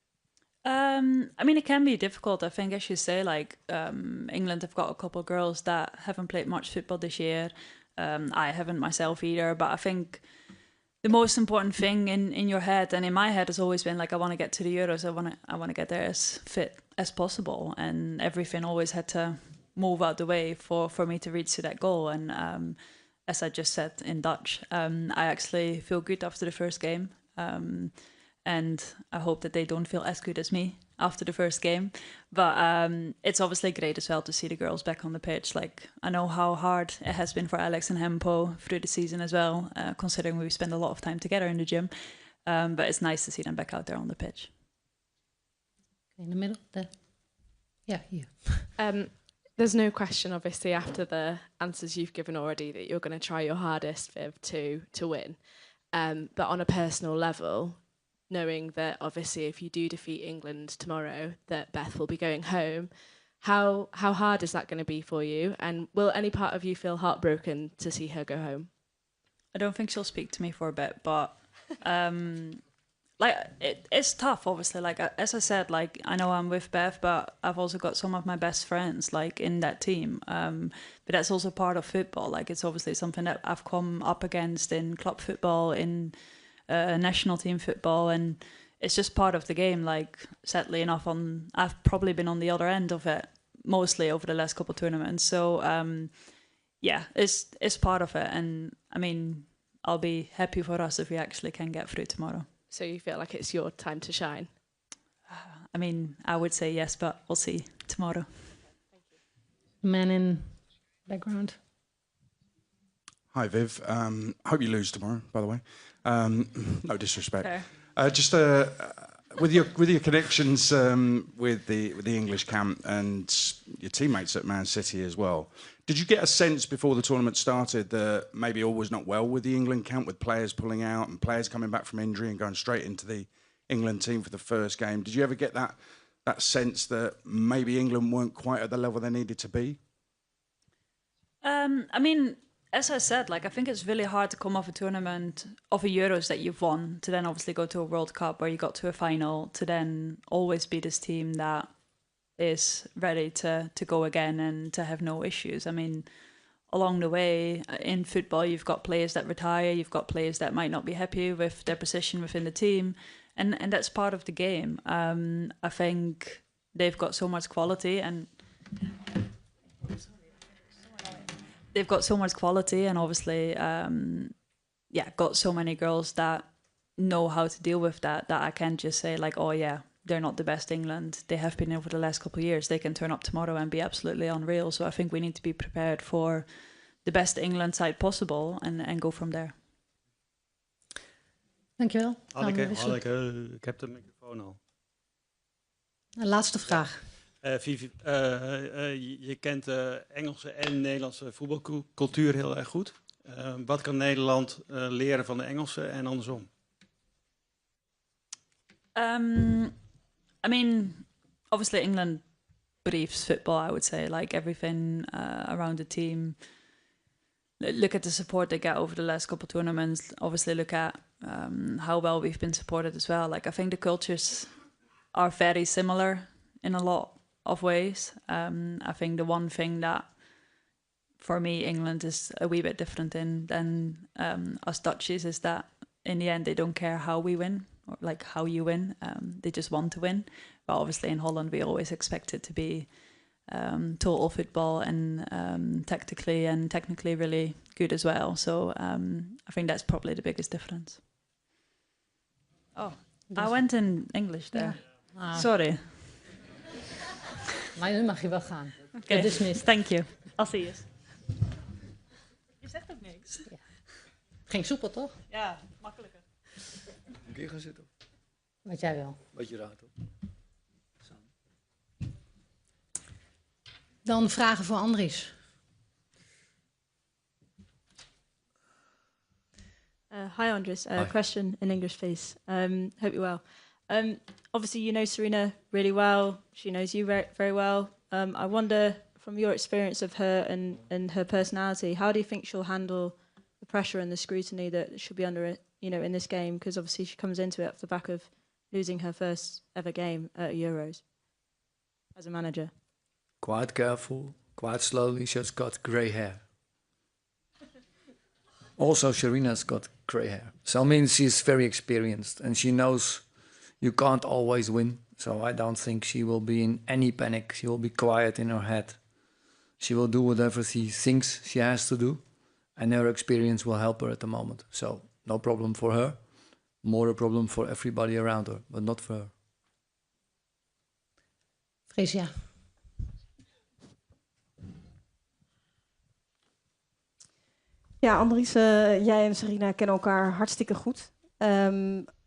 I mean, it can be difficult. I think, as you say, like, England have got a couple of girls that haven't played much football this year. I haven't myself either, but I think the most important thing in your head and in my head has always been, like, I want to get to the Euros. I want to get there as fit as possible, and everything always had to move out the way for me to reach to that goal. And as I just said in Dutch, I actually feel good after the first game. And I hope that they don't feel as good as me after the first game. But it's obviously great as well to see the girls back on the pitch. Like, I know how hard it has been for Alex and Hempo through the season as well, considering we spend a lot of time together in the gym. But it's nice to see them back out there on the pitch. In the middle there. Yeah, you. There's no question, obviously, after the answers you've given already, that you're going to try your hardest, Viv, to win. But on a personal level, knowing that obviously if you do defeat England tomorrow, that Beth will be going home, how hard is that going to be for you? And will any part of you feel heartbroken to see her go home? I don't think she'll speak to me for a bit, but like, it's tough, obviously. Like, as I said, like, I know I'm with Beth, but I've also got some of my best friends, like, in that team. But that's also part of football. Like, it's obviously something that I've come up against in club football, in national team football, and it's just part of the game. Like, sadly enough, I've probably been on the other end of it mostly over the last couple of tournaments. So yeah, it's part of it, and I mean, I'll be happy for us if we actually can get through tomorrow. So you feel like it's your time to shine? I mean, I would say yes, but we'll see tomorrow. Man in background. Hi, Viv. Hope you lose tomorrow, by the way. No disrespect. Fair. Just with your connections with the English camp and your teammates at Man City as well, did you get a sense before the tournament started that maybe all was not well with the England camp, with players pulling out and players coming back from injury and going straight into the England team for the first game? Did you ever get that sense that maybe England weren't quite at the level they needed to be? I mean, as I said, like I think it's really hard to come off a tournament of a Euros that you've won to then obviously go to a World Cup where you got to a final to then always be this team that is ready to go again and to have no issues. I mean, along the way in football, you've got players that retire, you've got players that might not be happy with their position within the team, and that's part of the game. I think they've got so much quality and obviously, got so many girls that know how to deal with that I can't just say like, oh yeah, they're not the best England. They have been over the last couple of years. They can turn up tomorrow and be absolutely unreal. So I think we need to be prepared for the best England side possible and go from there. Dankjewel. Hanneke, ik heb de microfoon al. Een laatste vraag. Vivi, je kent de Engelse en Nederlandse voetbalcultuur heel erg goed. Wat kan Nederland leren van de Engelsen en andersom? I mean, obviously England briefs football, I would say, like everything around the team. Look at the support they get over the last couple of tournaments. Obviously look at how well we've been supported as well. Like I think the cultures are very similar in a lot of ways. I think the one thing that for me England is a wee bit different than us Dutchies is that in the end they don't care how we win or like how you win. They just want to win. But obviously in Holland we always expect it to be total football and tactically and technically really good as well. So I think that's probably the biggest difference. Oh, I went in English there. Ja. Sorry. Maar nu mag je wel gaan. Okay. Dismissed. Thank you. I'll see you. Je zegt ook niks. Ja. Ging soepel, toch? Ja, makkelijker. Een keer gaan zitten. Wat jij wil. Wat je raadt, toch? Dan vragen voor Andries. Hi, Andries. Hi. Question in English, please. Hope you're well. Obviously, you know Sarina really well. She knows you very, very well. I wonder, from your experience of her and her personality, how do you think she'll handle the pressure and the scrutiny that she'll be under, in this game? Because obviously she comes into it off the back of losing her first ever game at Euros as a manager. Quite careful, quite slowly. She's got grey hair. Also, Sarina's got grey hair. So, I mean, she's very experienced and she knows you can't always win. So I don't think she will be in any panic. She will be quiet in her head. She will do whatever she thinks she has to do. And her experience will help her at the moment. So no problem for her. More a problem for everybody around her, but not for her. Freesia. Ja, Andries, jij en Sarina kennen elkaar hartstikke goed.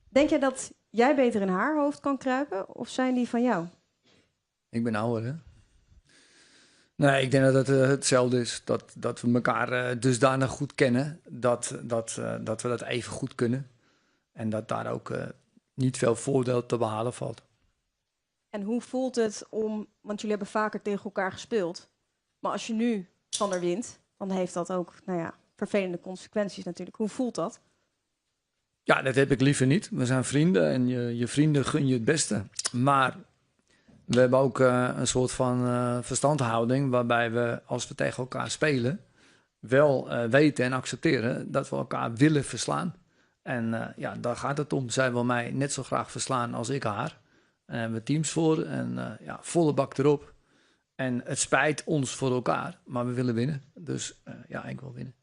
Denk jij dat jij beter in haar hoofd kan kruipen of zijn die van jou? Ik ben ouder, hè? Nee, ik denk dat het hetzelfde is. Dat we elkaar dusdanig goed kennen dat we dat even goed kunnen. En dat daar ook niet veel voordeel te behalen valt. En hoe voelt het om, want jullie hebben vaker tegen elkaar gespeeld. Maar als je nu van haar wint, dan heeft dat ook, vervelende consequenties natuurlijk. Hoe voelt dat? Ja, dat heb ik liever niet. We zijn vrienden en je vrienden gun je het beste. Maar we hebben ook een soort van verstandhouding waarbij we, als we tegen elkaar spelen, wel weten en accepteren dat we elkaar willen verslaan. En daar gaat het om. Zij wil mij net zo graag verslaan als ik haar. En hebben we teams voor en volle bak erop. En het spijt ons voor elkaar, maar we willen winnen. Dus ik wil winnen.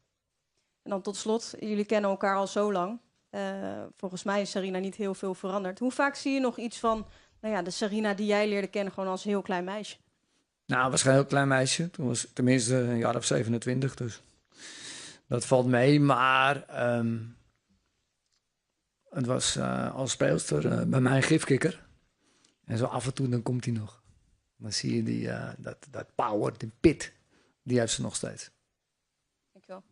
En dan tot slot, jullie kennen elkaar al zo lang. Volgens mij is Sarina niet heel veel veranderd. Hoe vaak zie je nog iets van de Sarina die jij leerde kennen gewoon als heel klein meisje? Nou, was geen heel klein meisje. Toen was ik tenminste een jaar of 27, dus dat valt mee. Maar Het was als speelster bij mij een gifkikker. En zo af en toe dan komt hij nog. Dan zie je dat power, die pit, die heeft ze nog steeds. Dankjewel.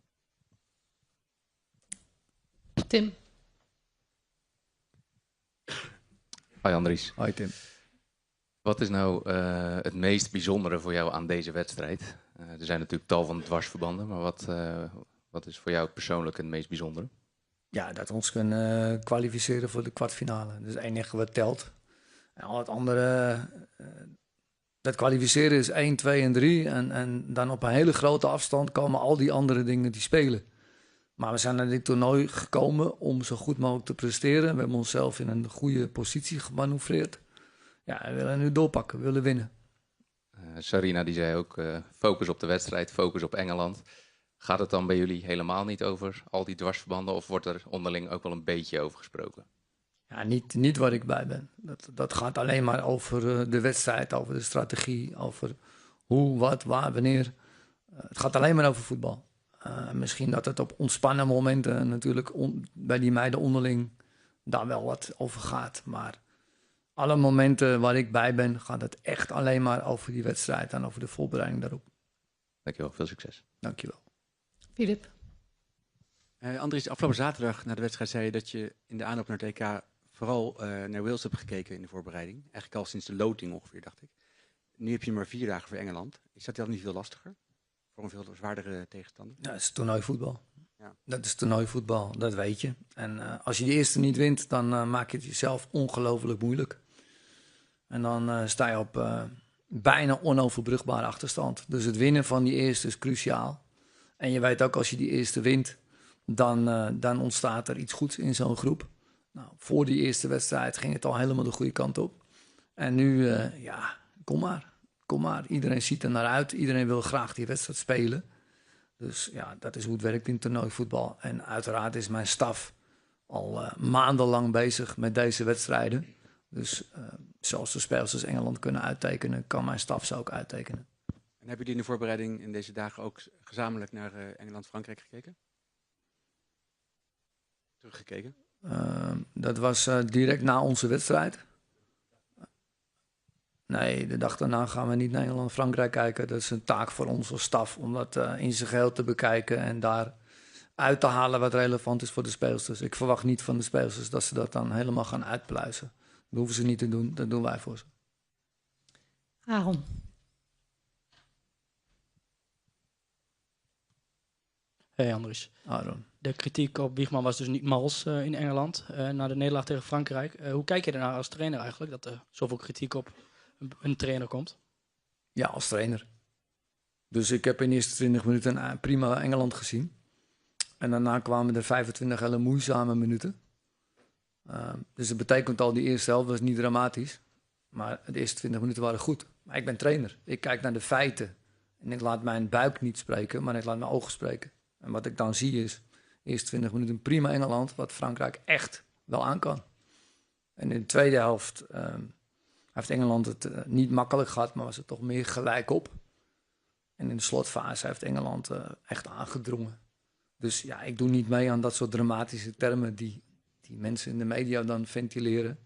Tim. Hoi Andries. Hoi Tim. Wat is nou het meest bijzondere voor jou aan deze wedstrijd? Er zijn natuurlijk tal van dwarsverbanden, maar wat is voor jou persoonlijk het meest bijzondere? Ja, dat we ons kunnen kwalificeren voor de kwartfinale. Dat is het enige wat telt. En al het andere, dat kwalificeren is 1, 2 en 3. En dan op een hele grote afstand komen al die andere dingen die spelen. Maar we zijn naar dit toernooi gekomen om zo goed mogelijk te presteren. We hebben onszelf in een goede positie gemanoeuvreerd. Ja, we willen nu doorpakken, we willen winnen. Sarina die zei ook, focus op de wedstrijd, focus op Engeland. Gaat het dan bij jullie helemaal niet over al die dwarsverbanden of wordt er onderling ook wel een beetje over gesproken? Ja, niet waar ik bij ben. Dat gaat alleen maar over de wedstrijd, over de strategie, over hoe, wat, waar, wanneer. Het gaat alleen maar over voetbal. Misschien dat het op ontspannen momenten natuurlijk bij die meiden onderling daar wel wat over gaat. Maar alle momenten waar ik bij ben, gaat het echt alleen maar over die wedstrijd en over de voorbereiding daarop. Dankjewel, veel succes. Dankjewel. Filip. Andries, afgelopen zaterdag na de wedstrijd zei je dat je in de aanloop naar het EK vooral naar Wales hebt gekeken in de voorbereiding. Eigenlijk al sinds de loting ongeveer, dacht ik. Nu heb je maar 4 dagen voor Engeland. Is dat dan niet veel lastiger? Voor een veel zwaardere tegenstander? Ja, het is toernooivoetbal. Ja. Dat is toernooivoetbal, dat weet je. En als je de eerste niet wint, dan maak je het jezelf ongelooflijk moeilijk. En dan sta je op bijna onoverbrugbare achterstand. Dus het winnen van die eerste is cruciaal. En je weet ook, als je die eerste wint, dan ontstaat er iets goeds in zo'n groep. Nou, voor die eerste wedstrijd ging het al helemaal de goede kant op. En nu, kom maar. Iedereen ziet er naar uit. Iedereen wil graag die wedstrijd spelen. Dus ja, dat is hoe het werkt in toernooivoetbal. En uiteraard is mijn staf al maandenlang bezig met deze wedstrijden. Dus zoals de spelers Engeland kunnen uittekenen, kan mijn staf ze ook uittekenen. En hebben jullie in de voorbereiding in deze dagen ook gezamenlijk naar Engeland-Frankrijk gekeken? Teruggekeken? Dat was direct na onze wedstrijd. Nee, de dag daarna gaan we niet naar Engeland-Frankrijk kijken. Dat is een taak voor ons als staf om dat in zijn geheel te bekijken en daar uit te halen wat relevant is voor de speelsters. Ik verwacht niet van de speelsters dat ze dat dan helemaal gaan uitpluizen. Dat hoeven ze niet te doen, dat doen wij voor ze. Aaron. Hey Andries. Aaron. De kritiek op Wiegman was dus niet mals in Engeland na de nederlaag tegen Frankrijk. Hoe kijk je ernaar als trainer eigenlijk, dat er zoveel kritiek op een trainer komt? Ja, als trainer. Dus ik heb in de eerste 20 minuten prima Engeland gezien. En daarna kwamen er 25 hele moeizame minuten. Dus dat betekent al, die eerste helft was niet dramatisch. Maar de eerste 20 minuten waren goed. Maar ik ben trainer. Ik kijk naar de feiten. En ik laat mijn buik niet spreken, maar ik laat mijn ogen spreken. En wat ik dan zie is, de eerste 20 minuten prima Engeland, wat Frankrijk echt wel aan kan. En in de tweede helft heeft Engeland het niet makkelijk gehad, maar was het toch meer gelijk op. En in de slotfase heeft Engeland echt aangedrongen. Dus ja, ik doe niet mee aan dat soort dramatische termen die mensen in de media dan ventileren.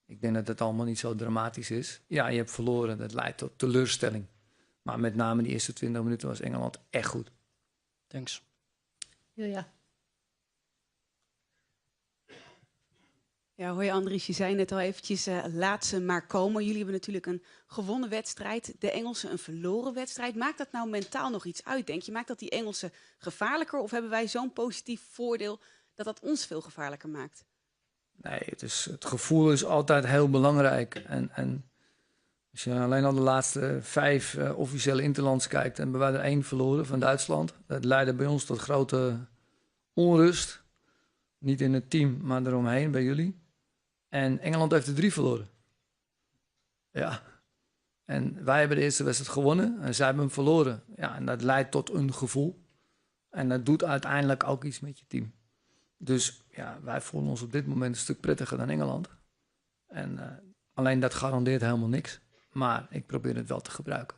Ik denk dat het allemaal niet zo dramatisch is. Ja, je hebt verloren, dat leidt tot teleurstelling. Maar met name die eerste 20 minuten was Engeland echt goed. Thanks. Ja. Ja, hoi Andries, je zei net al eventjes, laat ze maar komen. Jullie hebben natuurlijk een gewonnen wedstrijd, de Engelsen een verloren wedstrijd. Maakt dat nou mentaal nog iets uit, denk je? Maakt dat die Engelsen gevaarlijker of hebben wij zo'n positief voordeel dat dat ons veel gevaarlijker maakt? Nee, het gevoel is altijd heel belangrijk. En als je alleen al de laatste 5 officiële interlands kijkt, dan hebben wij er 1 verloren van Duitsland. Dat leidde bij ons tot grote onrust. Niet in het team, maar eromheen bij jullie. En Engeland heeft er 3 verloren. Ja. En wij hebben de eerste wedstrijd gewonnen en zij hebben hem verloren. Ja, en dat leidt tot een gevoel. En dat doet uiteindelijk ook iets met je team. Dus ja, wij voelen ons op dit moment een stuk prettiger dan Engeland. En alleen dat garandeert helemaal niks. Maar ik probeer het wel te gebruiken.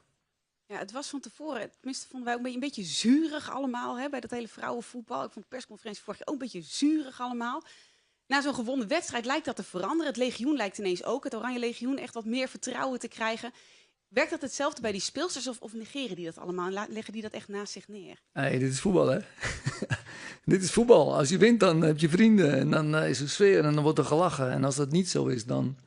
Ja, het was van tevoren, tenminste vonden wij ook een beetje zuurig allemaal, hè, bij dat hele vrouwenvoetbal. Ik vond de persconferentie vorig jaar ook een beetje zuurig allemaal. na zo'n gewonnen wedstrijd lijkt dat te veranderen. Het legioen lijkt ineens ook, het Oranje Legioen, echt wat meer vertrouwen te krijgen. Werkt dat hetzelfde bij die speelsters of negeren die dat allemaal? Leggen die dat echt naast zich neer? Nee, dit is voetbal, hè? Dit is voetbal. Als je wint, dan heb je vrienden en dan is er sfeer en dan wordt er gelachen. En als dat niet zo is, dan...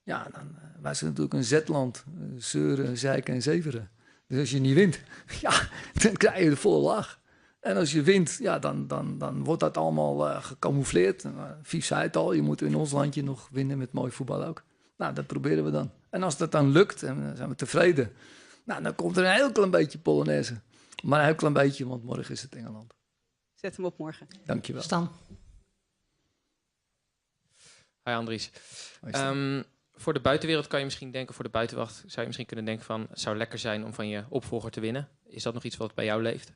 Ja, dan wij zijn natuurlijk een zetland. Zeuren, zeiken en zeveren. Dus als je niet wint, ja, dan krijg je de volle lach. En als je wint, ja, dan wordt dat allemaal gecamoufleerd. Vief zei het al, je moet in ons landje nog winnen met mooi voetbal ook. Nou, dat proberen we dan. En als dat dan lukt, en dan zijn we tevreden. Nou, dan komt er een heel klein beetje Polonaise. Maar een heel klein beetje, want morgen is het Engeland. Zet hem op morgen. Dankjewel. Stan. Hi Andries. Voor de buitenwereld kan je misschien denken, voor de buitenwacht zou je misschien kunnen denken van, het zou lekker zijn om van je opvolger te winnen. Is dat nog iets wat bij jou leeft?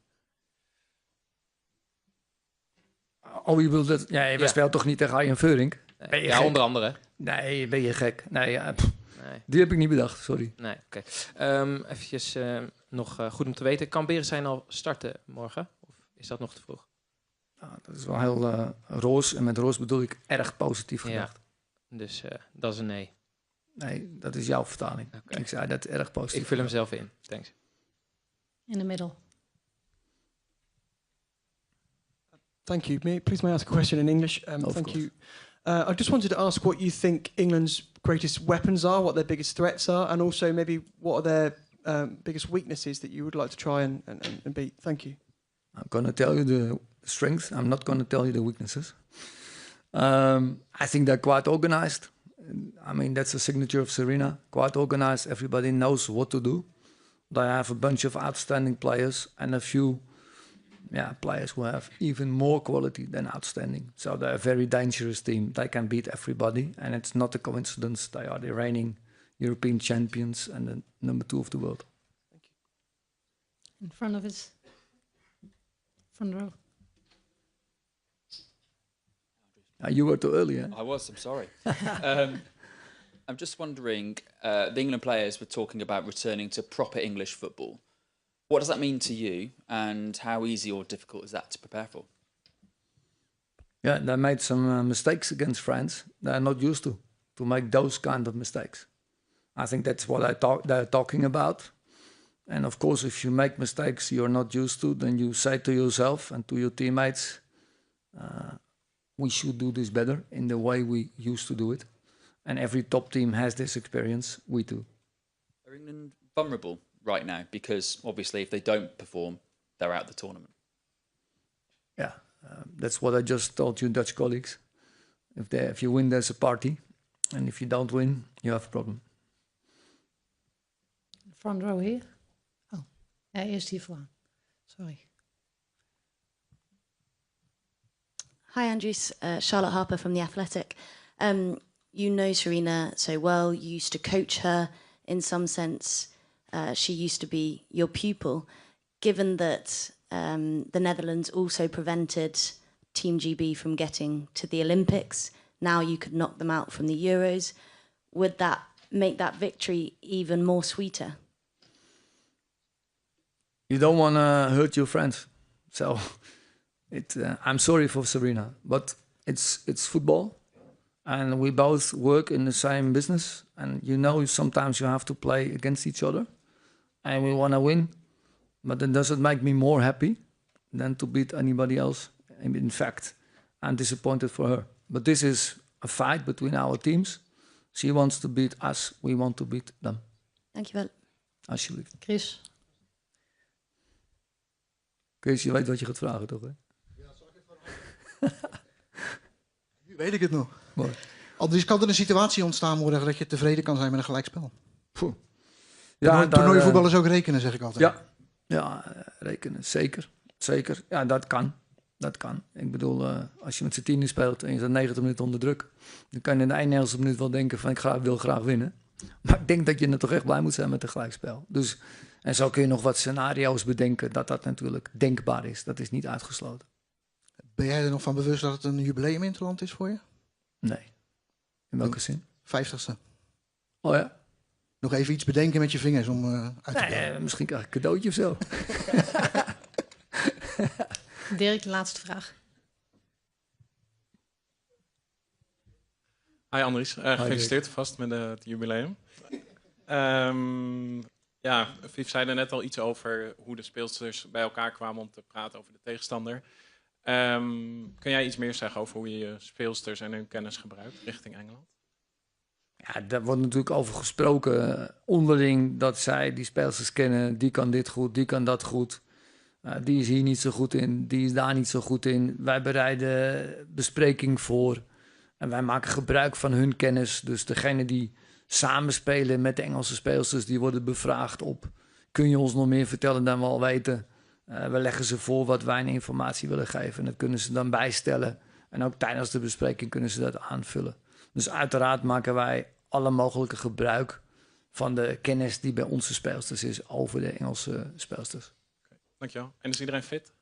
Oh, je bedoelt dat... Ja, we speelt toch niet tegen Arjen Veurink? Nee. Ja, onder andere. Nee, ben je gek? Nee, nee. Die heb ik niet bedacht, sorry. Nee, oké. Eventjes nog goed om te weten. Kan Beresteyn al starten morgen? Of is dat nog te vroeg? Nou, dat is wel heel roos. En met roos bedoel ik erg positief gedacht. Ja, dus dat is een nee. Nee, dat is jouw vertaling. Okay. Ik zei dat erg positief. Ik vul hem zelf in. Thanks. In the middle. Thank you. Please may I ask a question in English? Thank you. I just wanted to ask what you think England's greatest weapons are, what their biggest threats are, and also maybe what are their biggest weaknesses that you would like to try and beat. Thank you. I'm going to tell you the strengths. I'm not going to tell you the weaknesses. I think they're quite organized. I mean, that's a signature of Sarina. Quite organized. Everybody knows what to do. They have a bunch of outstanding players and a few players who have even more quality than outstanding. So they're a very dangerous team. They can beat everybody. And it's not a coincidence. They are the reigning European champions and the number 2 of the world. Thank you. In front of us. Front row. You were too early, eh? I was, I'm sorry. I'm just wondering, the England players were talking about returning to proper English football. What does that mean to you, and how easy or difficult is that to prepare for? Yeah, they made some mistakes against France. They're not used to make those kind of mistakes. I think that's what they're talking about. And of course, if you make mistakes you're not used to, then you say to yourself and to your teammates, we should do this better in the way we used to do it. And every top team has this experience. We do. Are England vulnerable right now? Because obviously if they don't perform, they're out of the tournament. Yeah, that's what I just told you, Dutch colleagues. If you win, there's a party. And if you don't win, you have a problem. Front row here. Oh, eerst hier vooraan. Sorry. Hi, Andries. Charlotte Harper from The Athletic. You know Sarina so well. You used to coach her in some sense. She used to be your pupil. Given that the Netherlands also prevented Team GB from getting to the Olympics, now you could knock them out from the Euros. Would that make that victory even more sweeter? You don't want to hurt your friends. So I'm sorry for Sarina, but it's football. And we both work in the same business. And you know, sometimes you have to play against each other. And we want to win. But it doesn't make me more happy than to beat anybody else. In fact, I'm disappointed for her. But this is a fight between our teams. She wants to beat us. We want to beat them. Dankjewel. Alsjeblieft. Chris. Chris, je weet wat je gaat vragen, toch? Hè? Ja, zal ik het gewoon Nu weet ik het nog. Mooi. Andries, kan er een situatie ontstaan worden dat je tevreden kan zijn met een gelijkspel? Ja, toernooivoetballers ook rekenen, zeg ik altijd. Ja, rekenen, zeker. Zeker, ja, dat kan. Dat kan. Ik bedoel, als je met z'n 10 speelt en je staat 90 minuten onder druk, dan kan je in de 91ste minuut wel denken van ik wil graag winnen. Maar ik denk dat je er toch echt blij moet zijn met een gelijkspel. Dus, en zo kun je nog wat scenario's bedenken dat natuurlijk denkbaar is. Dat is niet uitgesloten. Ben jij er nog van bewust dat het een jubileum interland is voor je? Nee. In welke zin? 50ste. Oh ja? Nog even iets bedenken met je vingers om uit te plannen. Misschien krijg ik een cadeautje of zo. Dirk, de laatste vraag. Hi Andries, gefeliciteerd vast met het jubileum. Ja, Viv zei er net al iets over hoe de speelsters bij elkaar kwamen om te praten over de tegenstander. Kun jij iets meer zeggen over hoe je je speelsters en hun kennis gebruikt richting Engeland? Ja, daar wordt natuurlijk over gesproken onderling dat zij die speelsters kennen. Die kan dit goed, die kan dat goed. Die is hier niet zo goed in, die is daar niet zo goed in. Wij bereiden bespreking voor en wij maken gebruik van hun kennis. Dus degene die samenspelen met de Engelse speelsters, die worden bevraagd op: kun je ons nog meer vertellen dan we al weten? We leggen ze voor wat wij in informatie willen geven en dat kunnen ze dan bijstellen. En ook tijdens de bespreking kunnen ze dat aanvullen. Dus uiteraard maken wij alle mogelijke gebruik van de kennis die bij onze speelsters is over de Engelse speelsters. Dankjewel. En is iedereen fit?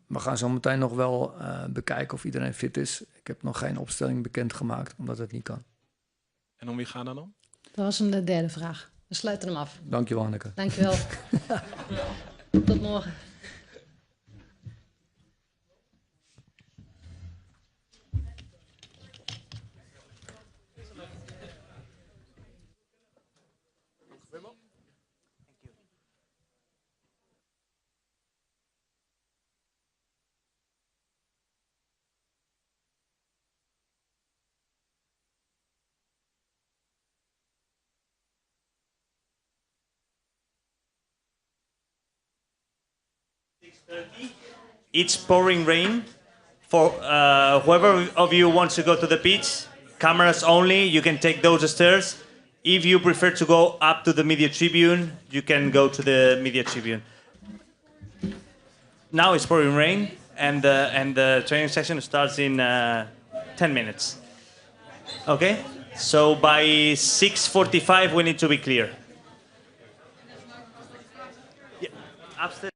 We gaan zo meteen nog wel bekijken of iedereen fit is. Ik heb nog geen opstelling bekendgemaakt, omdat het niet kan. En om wie gaat dan om? Dat was een derde vraag. We sluiten hem af. Dankjewel, Anneke. Dankjewel. Tot morgen. It's pouring rain. For whoever of you wants to go to the beach, cameras only, you can take those stairs. If you prefer to go up to the media tribune, you can go to the media tribune. Now it's pouring rain, and the training session starts in 10 minutes. Okay? So by 6:45 we need to be clear. Yeah, upstairs.